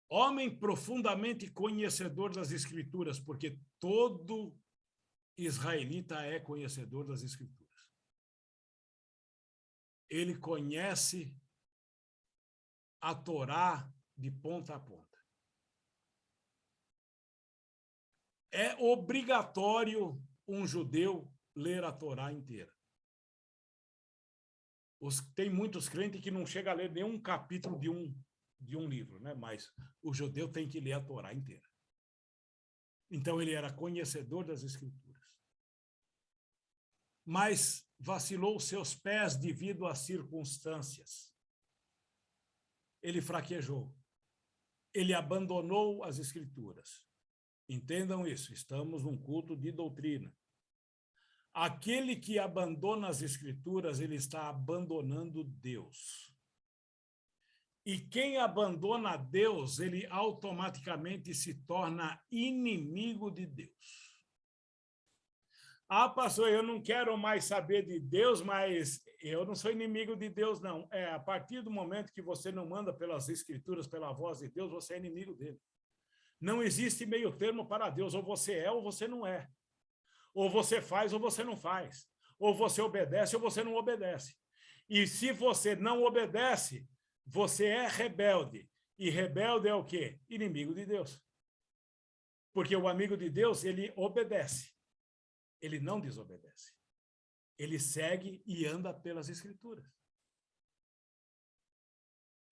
Homem profundamente conhecedor das Escrituras, porque todo israelita é conhecedor das Escrituras. Ele conhece a Torá de ponta a ponta. É obrigatório um judeu ler a Torá inteira. Tem muitos crentes que não chegam a ler nenhum capítulo de um livro, né? Mas o judeu tem que ler a Torá inteira. Então, ele era conhecedor das Escrituras. Mas vacilou seus pés devido às circunstâncias. Ele fraquejou. Ele abandonou as Escrituras. Entendam isso, estamos num culto de doutrina. Aquele que abandona as Escrituras, ele está abandonando Deus. E quem abandona Deus, ele automaticamente se torna inimigo de Deus. Ah, pastor, eu não quero mais saber de Deus, mas eu não sou inimigo de Deus, não. A partir do momento que você não manda pelas Escrituras, pela voz de Deus, você é inimigo dele. Não existe meio termo para Deus, ou você é ou você não é. Ou você faz ou você não faz. Ou você obedece ou você não obedece. E se você não obedece, você é rebelde. E rebelde é o quê? Inimigo de Deus. Porque o amigo de Deus, ele obedece. Ele não desobedece. Ele segue e anda pelas Escrituras.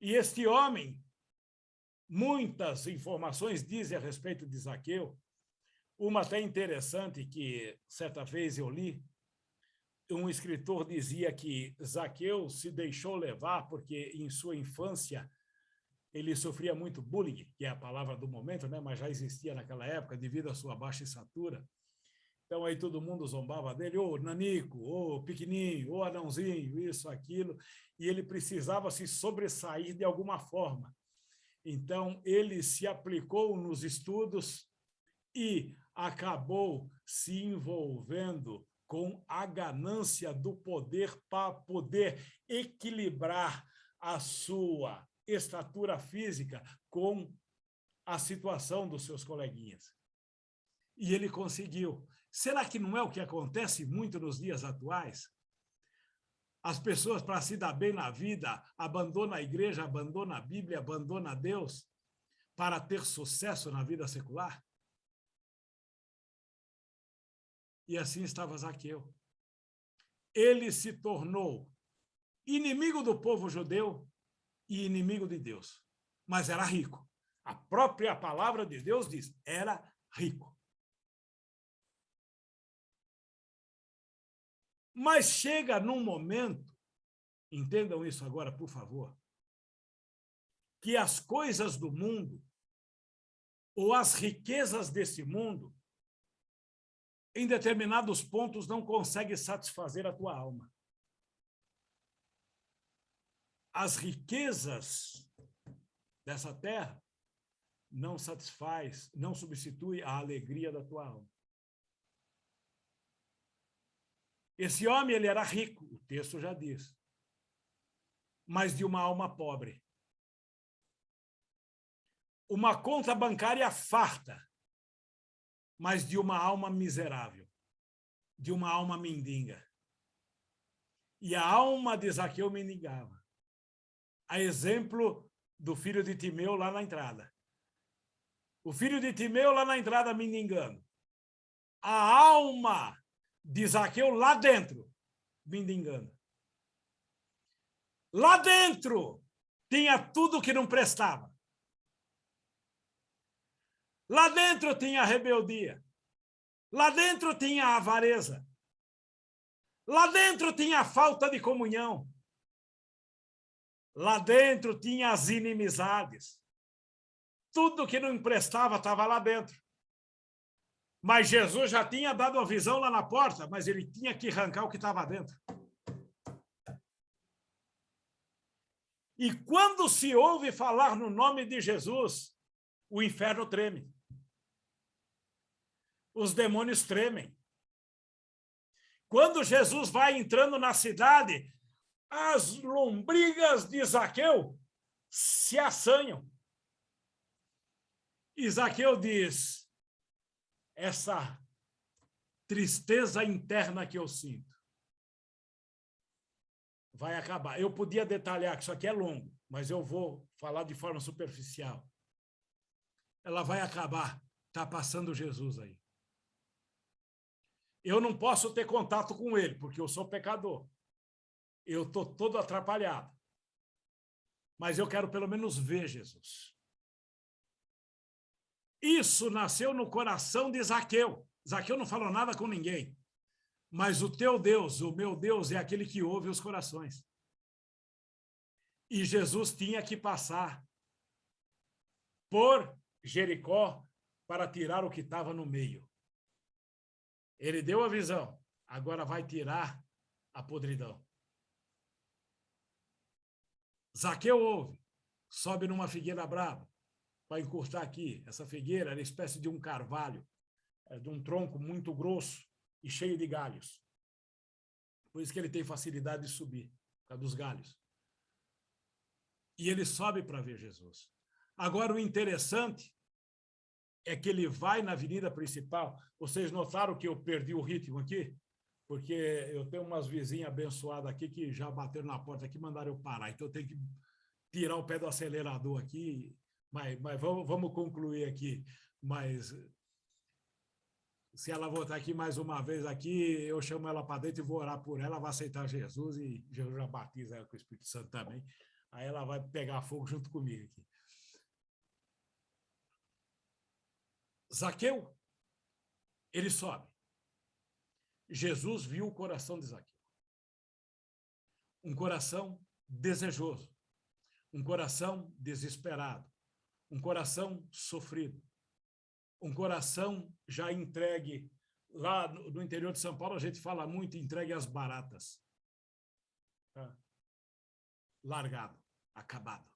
E este homem, muitas informações dizem a respeito de Zaqueu. Uma até interessante que certa vez eu li, um escritor dizia que Zaqueu se deixou levar porque em sua infância ele sofria muito bullying, que é a palavra do momento, né? Mas já existia naquela época devido à sua baixa estatura. Então aí todo mundo zombava dele, ô nanico, ô pequenininho, ô anãozinho, isso, aquilo, e ele precisava se sobressair de alguma forma. Então ele se aplicou nos estudos e acabou se envolvendo com a ganância do poder para poder equilibrar a sua estatura física com a situação dos seus coleguinhas. E ele conseguiu. Será que não é o que acontece muito nos dias atuais? As pessoas, para se dar bem na vida, abandonam a igreja, abandonam a Bíblia, abandonam a Deus para ter sucesso na vida secular? E assim estava Zaqueu. Ele se tornou inimigo do povo judeu e inimigo de Deus. Mas era rico. A própria palavra de Deus diz, era rico. Mas chega num momento, entendam isso agora, por favor, que as coisas do mundo ou as riquezas desse mundo em determinados pontos não consegue satisfazer a tua alma. As riquezas dessa terra não satisfaz, não substitui a alegria da tua alma. Esse homem, ele era rico, o texto já diz, mas de uma alma pobre. Uma conta bancária farta, mas de uma alma miserável, de uma alma mendiga. E a alma de Zaqueu mendigava. A exemplo do filho de Timeu lá na entrada. O filho de Timeu lá na entrada mendigando. A alma de Zaqueu lá dentro mendigando. Lá dentro tinha tudo que não prestava. Lá dentro tinha a rebeldia. Lá dentro tinha a avareza. Lá dentro tinha a falta de comunhão. Lá dentro tinha as inimizades. Tudo que não emprestava estava lá dentro. Mas Jesus já tinha dado a visão lá na porta, mas ele tinha que arrancar o que estava dentro. E quando se ouve falar no nome de Jesus, o inferno treme. Os demônios tremem. Quando Jesus vai entrando na cidade, as lombrigas de Zaqueu se assanham. E Zaqueu diz, essa tristeza interna que eu sinto vai acabar. Eu podia detalhar, que isso aqui é longo, mas eu vou falar de forma superficial. Ela vai acabar. Está passando Jesus aí. Eu não posso ter contato com ele, porque eu sou pecador. Eu estou todo atrapalhado. Mas eu quero pelo menos ver Jesus. Isso nasceu no coração de Zaqueu. Zaqueu não falou nada com ninguém. Mas o teu Deus, o meu Deus, é aquele que ouve os corações. E Jesus tinha que passar por Jericó para tirar o que estava no meio. Ele deu a visão, agora vai tirar a podridão. Zaqueu ouve, sobe numa figueira brava, para encurtar aqui. Essa figueira era espécie de um carvalho, de um tronco muito grosso e cheio de galhos. Por isso que ele tem facilidade de subir, por causa dos galhos. E ele sobe para ver Jesus. Agora, o interessante é que ele vai na avenida principal. Vocês notaram que eu perdi o ritmo aqui? Porque eu tenho umas vizinhas abençoadas aqui que já bateram na porta aqui e mandaram eu parar. Então, eu tenho que tirar o pé do acelerador aqui. Mas vamos concluir aqui. Mas se ela voltar aqui mais uma vez aqui, eu chamo ela para dentro e vou orar por ela, vai aceitar Jesus e Jesus já batiza ela com o Espírito Santo também. Aí ela vai pegar fogo junto comigo aqui. Zaqueu, ele sobe. Jesus viu o coração de Zaqueu. Um coração desejoso, um coração desesperado, um coração sofrido, um coração já entregue. Lá no interior de São Paulo, a gente fala muito entregue às baratas. Tá? Largado, acabado.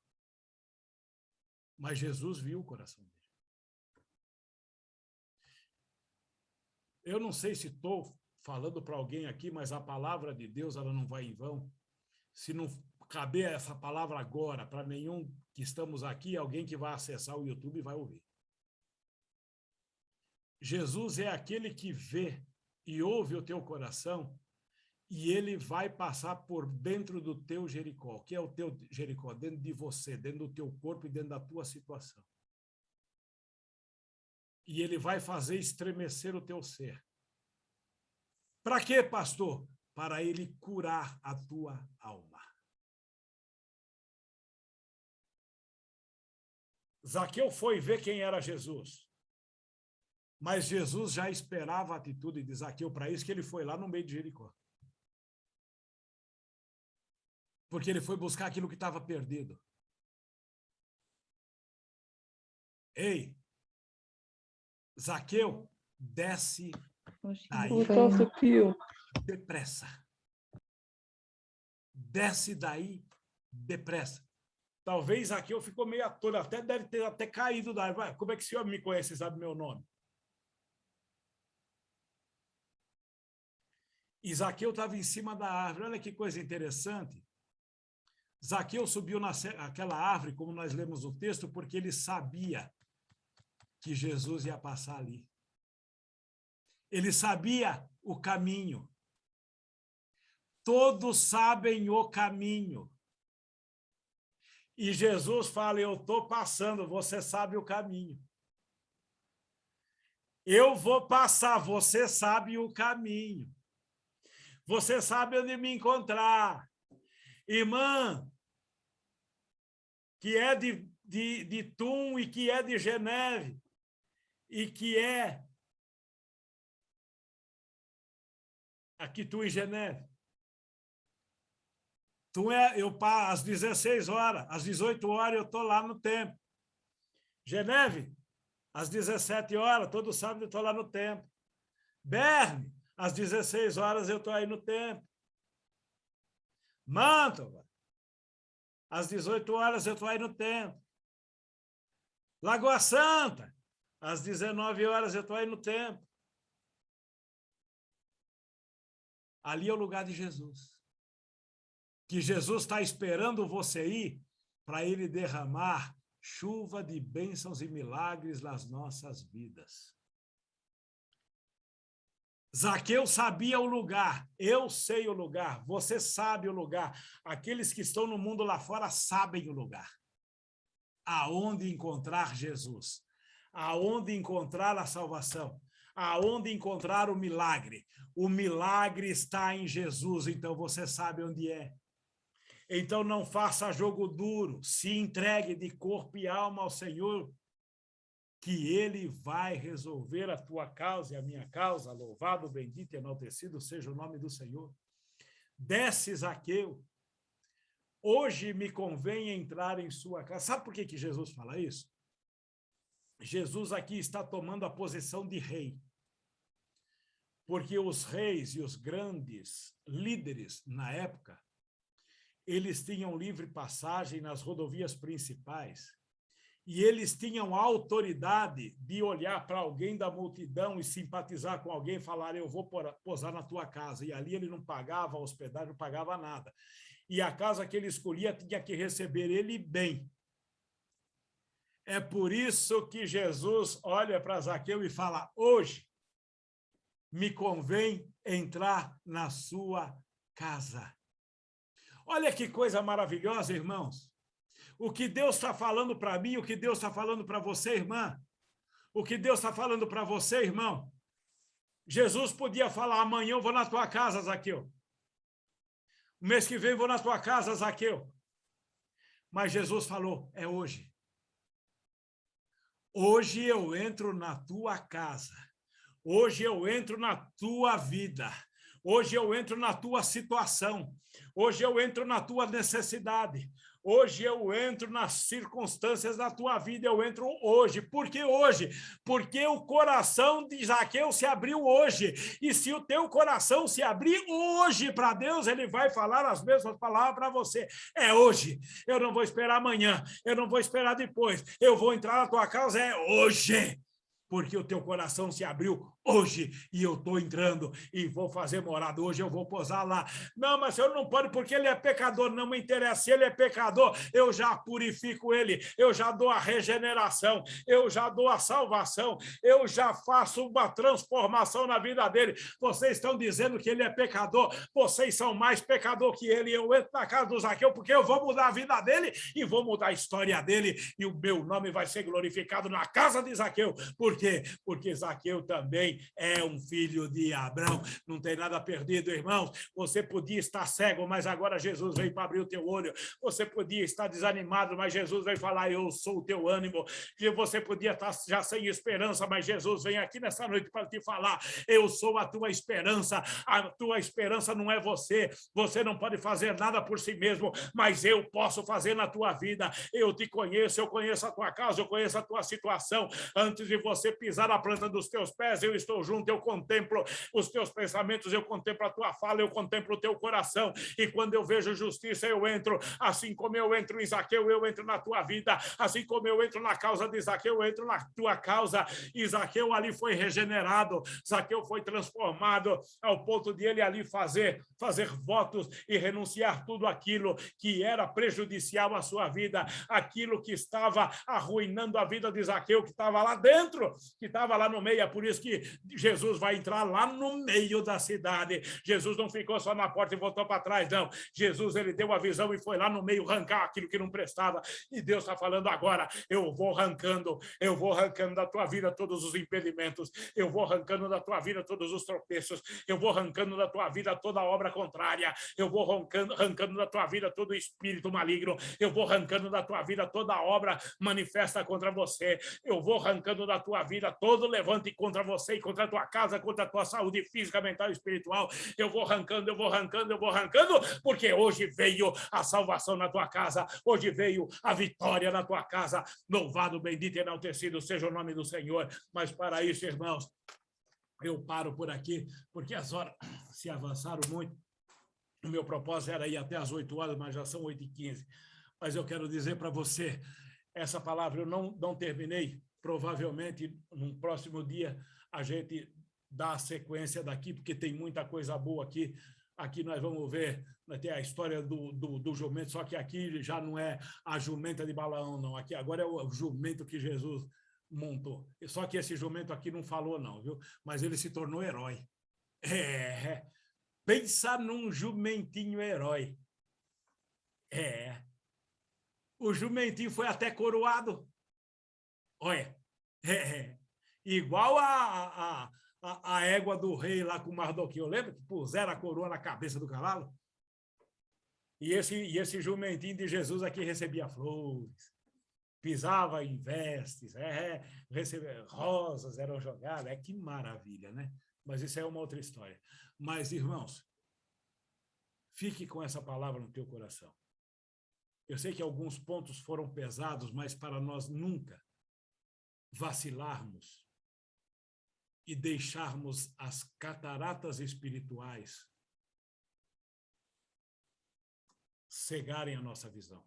Mas Jesus viu o coração dele. Eu não sei se estou falando para alguém aqui, mas a palavra de Deus ela não vai em vão. Se não caber essa palavra agora para nenhum que estamos aqui, alguém que vai acessar o YouTube vai ouvir. Jesus é aquele que vê e ouve o teu coração e ele vai passar por dentro do teu Jericó. O que é o teu Jericó? Dentro de você, dentro do teu corpo e dentro da tua situação. E ele vai fazer estremecer o teu ser. Para quê, pastor? Para ele curar a tua alma. Zaqueu foi ver quem era Jesus. Mas Jesus já esperava a atitude de Zaqueu, para isso que ele foi lá no meio de Jericó. Porque ele foi buscar aquilo que estava perdido. Ei, Zaqueu, desce daí depressa. Desce daí depressa. Talvez Zaqueu ficou meio atônito, até deve ter até caído da árvore. Como é que esse homem me conhece e sabe meu nome? E Zaqueu estava em cima da árvore. Olha que coisa interessante. Zaqueu subiu naquela árvore, como nós lemos o texto, porque ele sabia que Jesus ia passar ali. Ele sabia o caminho. todos sabem o caminho. E Jesus fala, eu estou passando, você sabe o caminho. Eu vou passar, você sabe o caminho. Você sabe onde me encontrar. Irmã, que é de Tum e que é de Geneve, e que é aqui Tum e Geneve. Às 16 horas, às 18 horas eu estou lá no templo. Geneve, às 17 horas, todo sábado eu estou lá no templo. Berne, às 16 horas eu estou aí no templo. Mantova, às 18 horas eu estou aí no templo. Lagoa Santa, às 19 horas eu estou aí no templo. Ali é o lugar de Jesus. Que Jesus está esperando você ir para ele derramar chuva de bênçãos e milagres nas nossas vidas. Zaqueu sabia o lugar, eu sei o lugar, você sabe o lugar. Aqueles que estão no mundo lá fora sabem o lugar. Aonde encontrar Jesus, aonde encontrar a salvação, aonde encontrar o milagre. O milagre está em Jesus, então você sabe onde é. Então não faça jogo duro, se entregue de corpo e alma ao Senhor, que ele vai resolver a tua causa e a minha causa. Louvado, bendito e enaltecido seja o nome do Senhor. Desce, Zaqueu. Hoje me convém entrar em sua casa. Sabe por que Jesus fala isso? Jesus aqui está tomando a posição de rei. Porque os reis e os grandes líderes na época, eles tinham livre passagem nas rodovias principais e eles tinham a autoridade de olhar para alguém da multidão e simpatizar com alguém e falar, eu vou posar na tua casa. E ali ele não pagava hospedagem, não pagava nada. E a casa que ele escolhia tinha que receber ele bem. É por isso que Jesus olha para Zaqueu e fala, hoje me convém entrar na sua casa. Olha que coisa maravilhosa, irmãos. O que Deus está falando para mim, o que Deus está falando para você, irmã. O que Deus está falando para você, irmão. Jesus podia falar, amanhã eu vou na tua casa, Zaqueu. O mês que vem eu vou na tua casa, Zaqueu. Mas Jesus falou, é hoje. Hoje eu entro na tua casa. Hoje eu entro na tua vida. Hoje eu entro na tua situação. Hoje eu entro na tua necessidade. Hoje eu entro nas circunstâncias da tua vida, eu entro hoje. Por que hoje? Porque o coração de Zaqueu se abriu hoje. E se o teu coração se abrir hoje para Deus, ele vai falar as mesmas palavras para você. É hoje. Eu não vou esperar amanhã. Eu não vou esperar depois. Eu vou entrar na tua casa, é hoje. Porque o teu coração se abriu hoje e eu estou entrando e vou fazer morada hoje, eu vou posar lá. Não, mas eu não pode porque ele é pecador, não me interessa. Se ele é pecador, eu já purifico ele, eu já dou a regeneração, eu já dou a salvação, eu já faço uma transformação na vida dele. Vocês estão dizendo que ele é pecador, vocês são mais pecador que ele. Eu entro na casa do Zaqueu porque eu vou mudar a vida dele e vou mudar a história dele e o meu nome vai ser glorificado na casa de Zaqueu. Por quê? Porque Zaqueu também é um filho de Abraão. Não tem nada perdido, irmãos. Você podia estar cego, mas agora Jesus veio para abrir o teu olho. Você podia estar desanimado, mas Jesus veio falar, eu sou o teu ânimo. E você podia estar já sem esperança, mas Jesus vem aqui nessa noite para te falar, eu sou a tua esperança. A tua esperança não é você. Você não pode fazer nada por si mesmo, mas eu posso fazer na tua vida. Eu te conheço, eu conheço a tua casa, eu conheço a tua situação. Antes de você pisar a planta dos teus pés, eu estou junto, eu contemplo os teus pensamentos, eu contemplo a tua fala, eu contemplo o teu coração, e quando eu vejo justiça, eu entro, assim como eu entro em Zaqueu, eu entro na tua vida, assim como eu entro na causa de Zaqueu, eu entro na tua causa, e Zaqueu ali foi regenerado, Zaqueu foi transformado, ao ponto de ele ali fazer votos e renunciar tudo aquilo que era prejudicial à sua vida, aquilo que estava arruinando a vida de Zaqueu, que estava lá dentro, que estava lá no meio. É por isso que Jesus vai entrar lá no meio da cidade. Jesus não ficou só na porta e voltou para trás, não. Jesus, ele deu a visão e foi lá no meio arrancar aquilo que não prestava. E Deus está falando agora, eu vou arrancando da tua vida todos os impedimentos, eu vou arrancando da tua vida todos os tropeços, eu vou arrancando da tua vida toda a obra contrária, eu vou arrancando da tua vida todo o espírito maligno, eu vou arrancando da tua vida toda a obra manifesta contra você, eu vou arrancando da tua vida todo levante contra você e contra a tua casa, contra a tua saúde física, mental e espiritual, eu vou arrancando, porque hoje veio a salvação na tua casa, hoje veio a vitória na tua casa, louvado, bendito e enaltecido seja o nome do Senhor. Mas para isso, irmãos, eu paro por aqui, porque as horas se avançaram muito. O meu propósito era ir até às 8 horas, mas já são 8h15. Mas eu quero dizer para você, essa palavra eu não terminei. Provavelmente, num próximo dia, a gente dá a sequência daqui, porque tem muita coisa boa aqui. Aqui nós vamos ver, vai ter a história do jumento, só que aqui já não é a jumenta de Balaão, não. Aqui agora é o jumento que Jesus montou. Só que esse jumento aqui não falou, não, viu? Mas ele se tornou herói. Pensa num jumentinho herói. O jumentinho foi até coroado. Olha, igual a égua do rei lá com Mardoqueu. Lembra que puseram a coroa na cabeça do cavalo? E esse jumentinho de Jesus aqui recebia flores, pisava em vestes, recebia rosas, eram jogadas. Que maravilha, né? Mas isso é uma outra história. Mas, irmãos, fique com essa palavra no teu coração. Eu sei que alguns pontos foram pesados, mas para nós nunca vacilarmos e deixarmos as cataratas espirituais cegarem a nossa visão.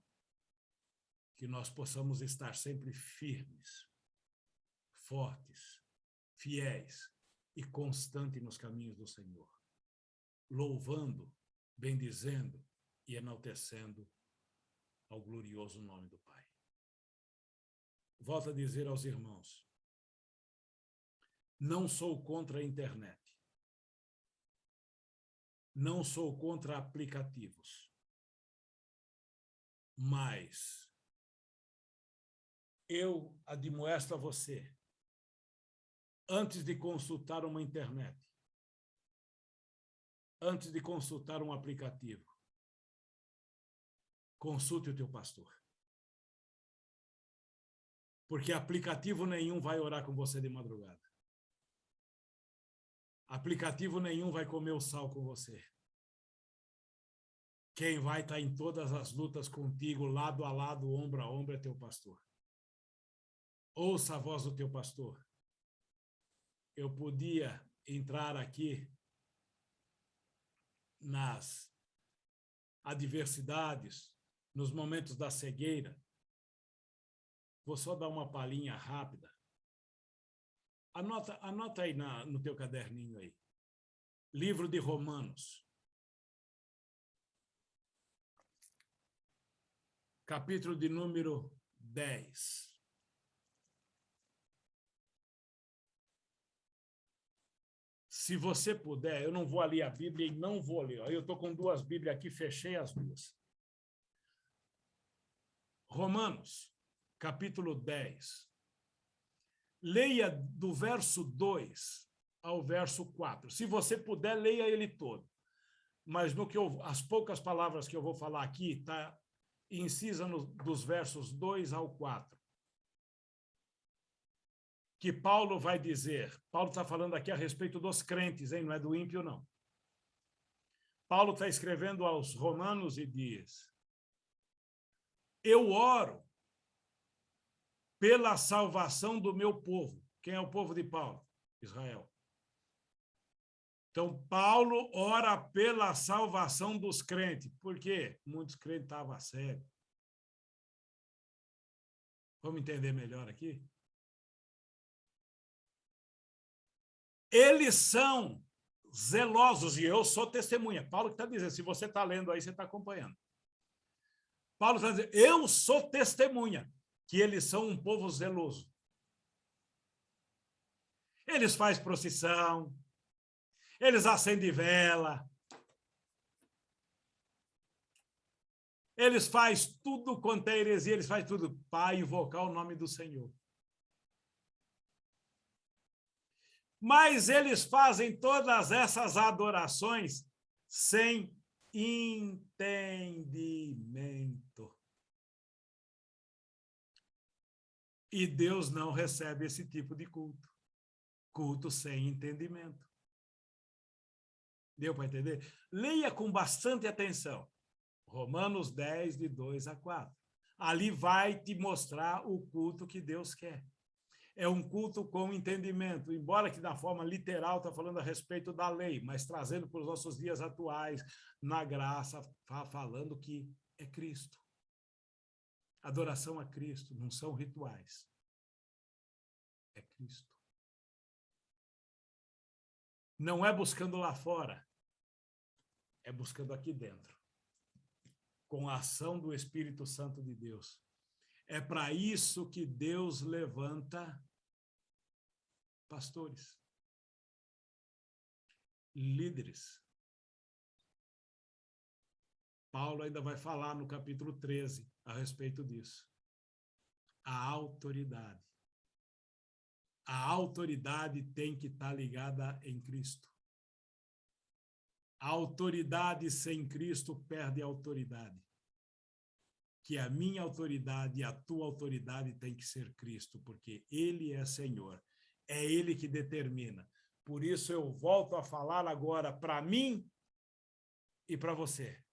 Que nós possamos estar sempre firmes, fortes, fiéis e constantes nos caminhos do Senhor, louvando, bendizendo e enaltecendo ao glorioso nome do Pai. Volto a dizer aos irmãos, não sou contra a internet, não sou contra aplicativos, mas eu admoesto a você, antes de consultar uma internet, antes de consultar um aplicativo, consulte o teu pastor. Porque aplicativo nenhum vai orar com você de madrugada. Aplicativo nenhum vai comer o sal com você. Quem vai estar em todas as lutas contigo, lado a lado, ombro a ombro, é teu pastor. Ouça a voz do teu pastor. Eu podia entrar aqui nas adversidades, nos momentos da cegueira. Vou só dar uma palhinha rápida. Anota aí no teu caderninho aí. Livro de Romanos. Capítulo de número 10. Se você puder, eu não vou ler a Bíblia e não vou ler. Eu estou com 2 Bíblias aqui, fechei as 2. Romanos, capítulo 10. Leia do verso 2 ao verso 4. Se você puder, leia ele todo. Mas as poucas palavras que eu vou falar aqui, está incisa dos versos 2 ao 4. Que Paulo vai dizer, Paulo está falando aqui a respeito dos crentes, hein? Não é do ímpio, não. Paulo está escrevendo aos romanos e diz, eu oro pela salvação do meu povo. Quem é o povo de Paulo? Israel. Então, Paulo ora pela salvação dos crentes. Por quê? Muitos crentes estavam cegos. Vamos entender melhor aqui? Eles são zelosos, e eu sou testemunha. Paulo que está dizendo, se você está lendo aí, você está acompanhando. Paulo está dizendo, eu sou testemunha, que eles são um povo zeloso. Eles fazem procissão, eles acendem vela, eles fazem tudo quanto é heresia, eles fazem tudo para invocar o nome do Senhor. Mas eles fazem todas essas adorações sem entendimento. E Deus não recebe esse tipo de culto. Culto sem entendimento. Deu para entender? Leia com bastante atenção. Romanos 10, de 2 a 4. Ali vai te mostrar o culto que Deus quer. É um culto com entendimento, embora que da forma literal está falando a respeito da lei, mas trazendo para os nossos dias atuais, na graça, falando que é Cristo. Adoração a Cristo, não são rituais. É Cristo. Não é buscando lá fora, é buscando aqui dentro, com a ação do Espírito Santo de Deus. É para isso que Deus levanta pastores, líderes. Paulo ainda vai falar no capítulo 13 a respeito disso. A autoridade. A autoridade tem que estar ligada em Cristo. A autoridade sem Cristo perde a autoridade. Que a minha autoridade e a tua autoridade tem que ser Cristo, porque Ele é Senhor. É Ele que determina. Por isso eu volto a falar agora para mim e para você.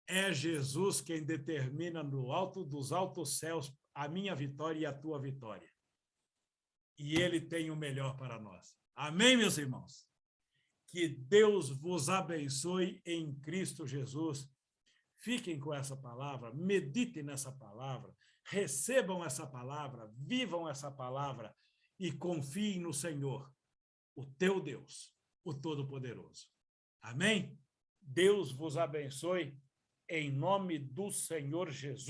É Jesus quem determina no alto dos altos céus a minha vitória e a tua vitória. E Ele tem o melhor para nós. Amém, meus irmãos? Que Deus vos abençoe em Cristo Jesus. Fiquem com essa palavra, meditem nessa palavra, recebam essa palavra, vivam essa palavra e confiem no Senhor, o teu Deus, o Todo-Poderoso. Amém? Deus vos abençoe em nome do Senhor Jesus.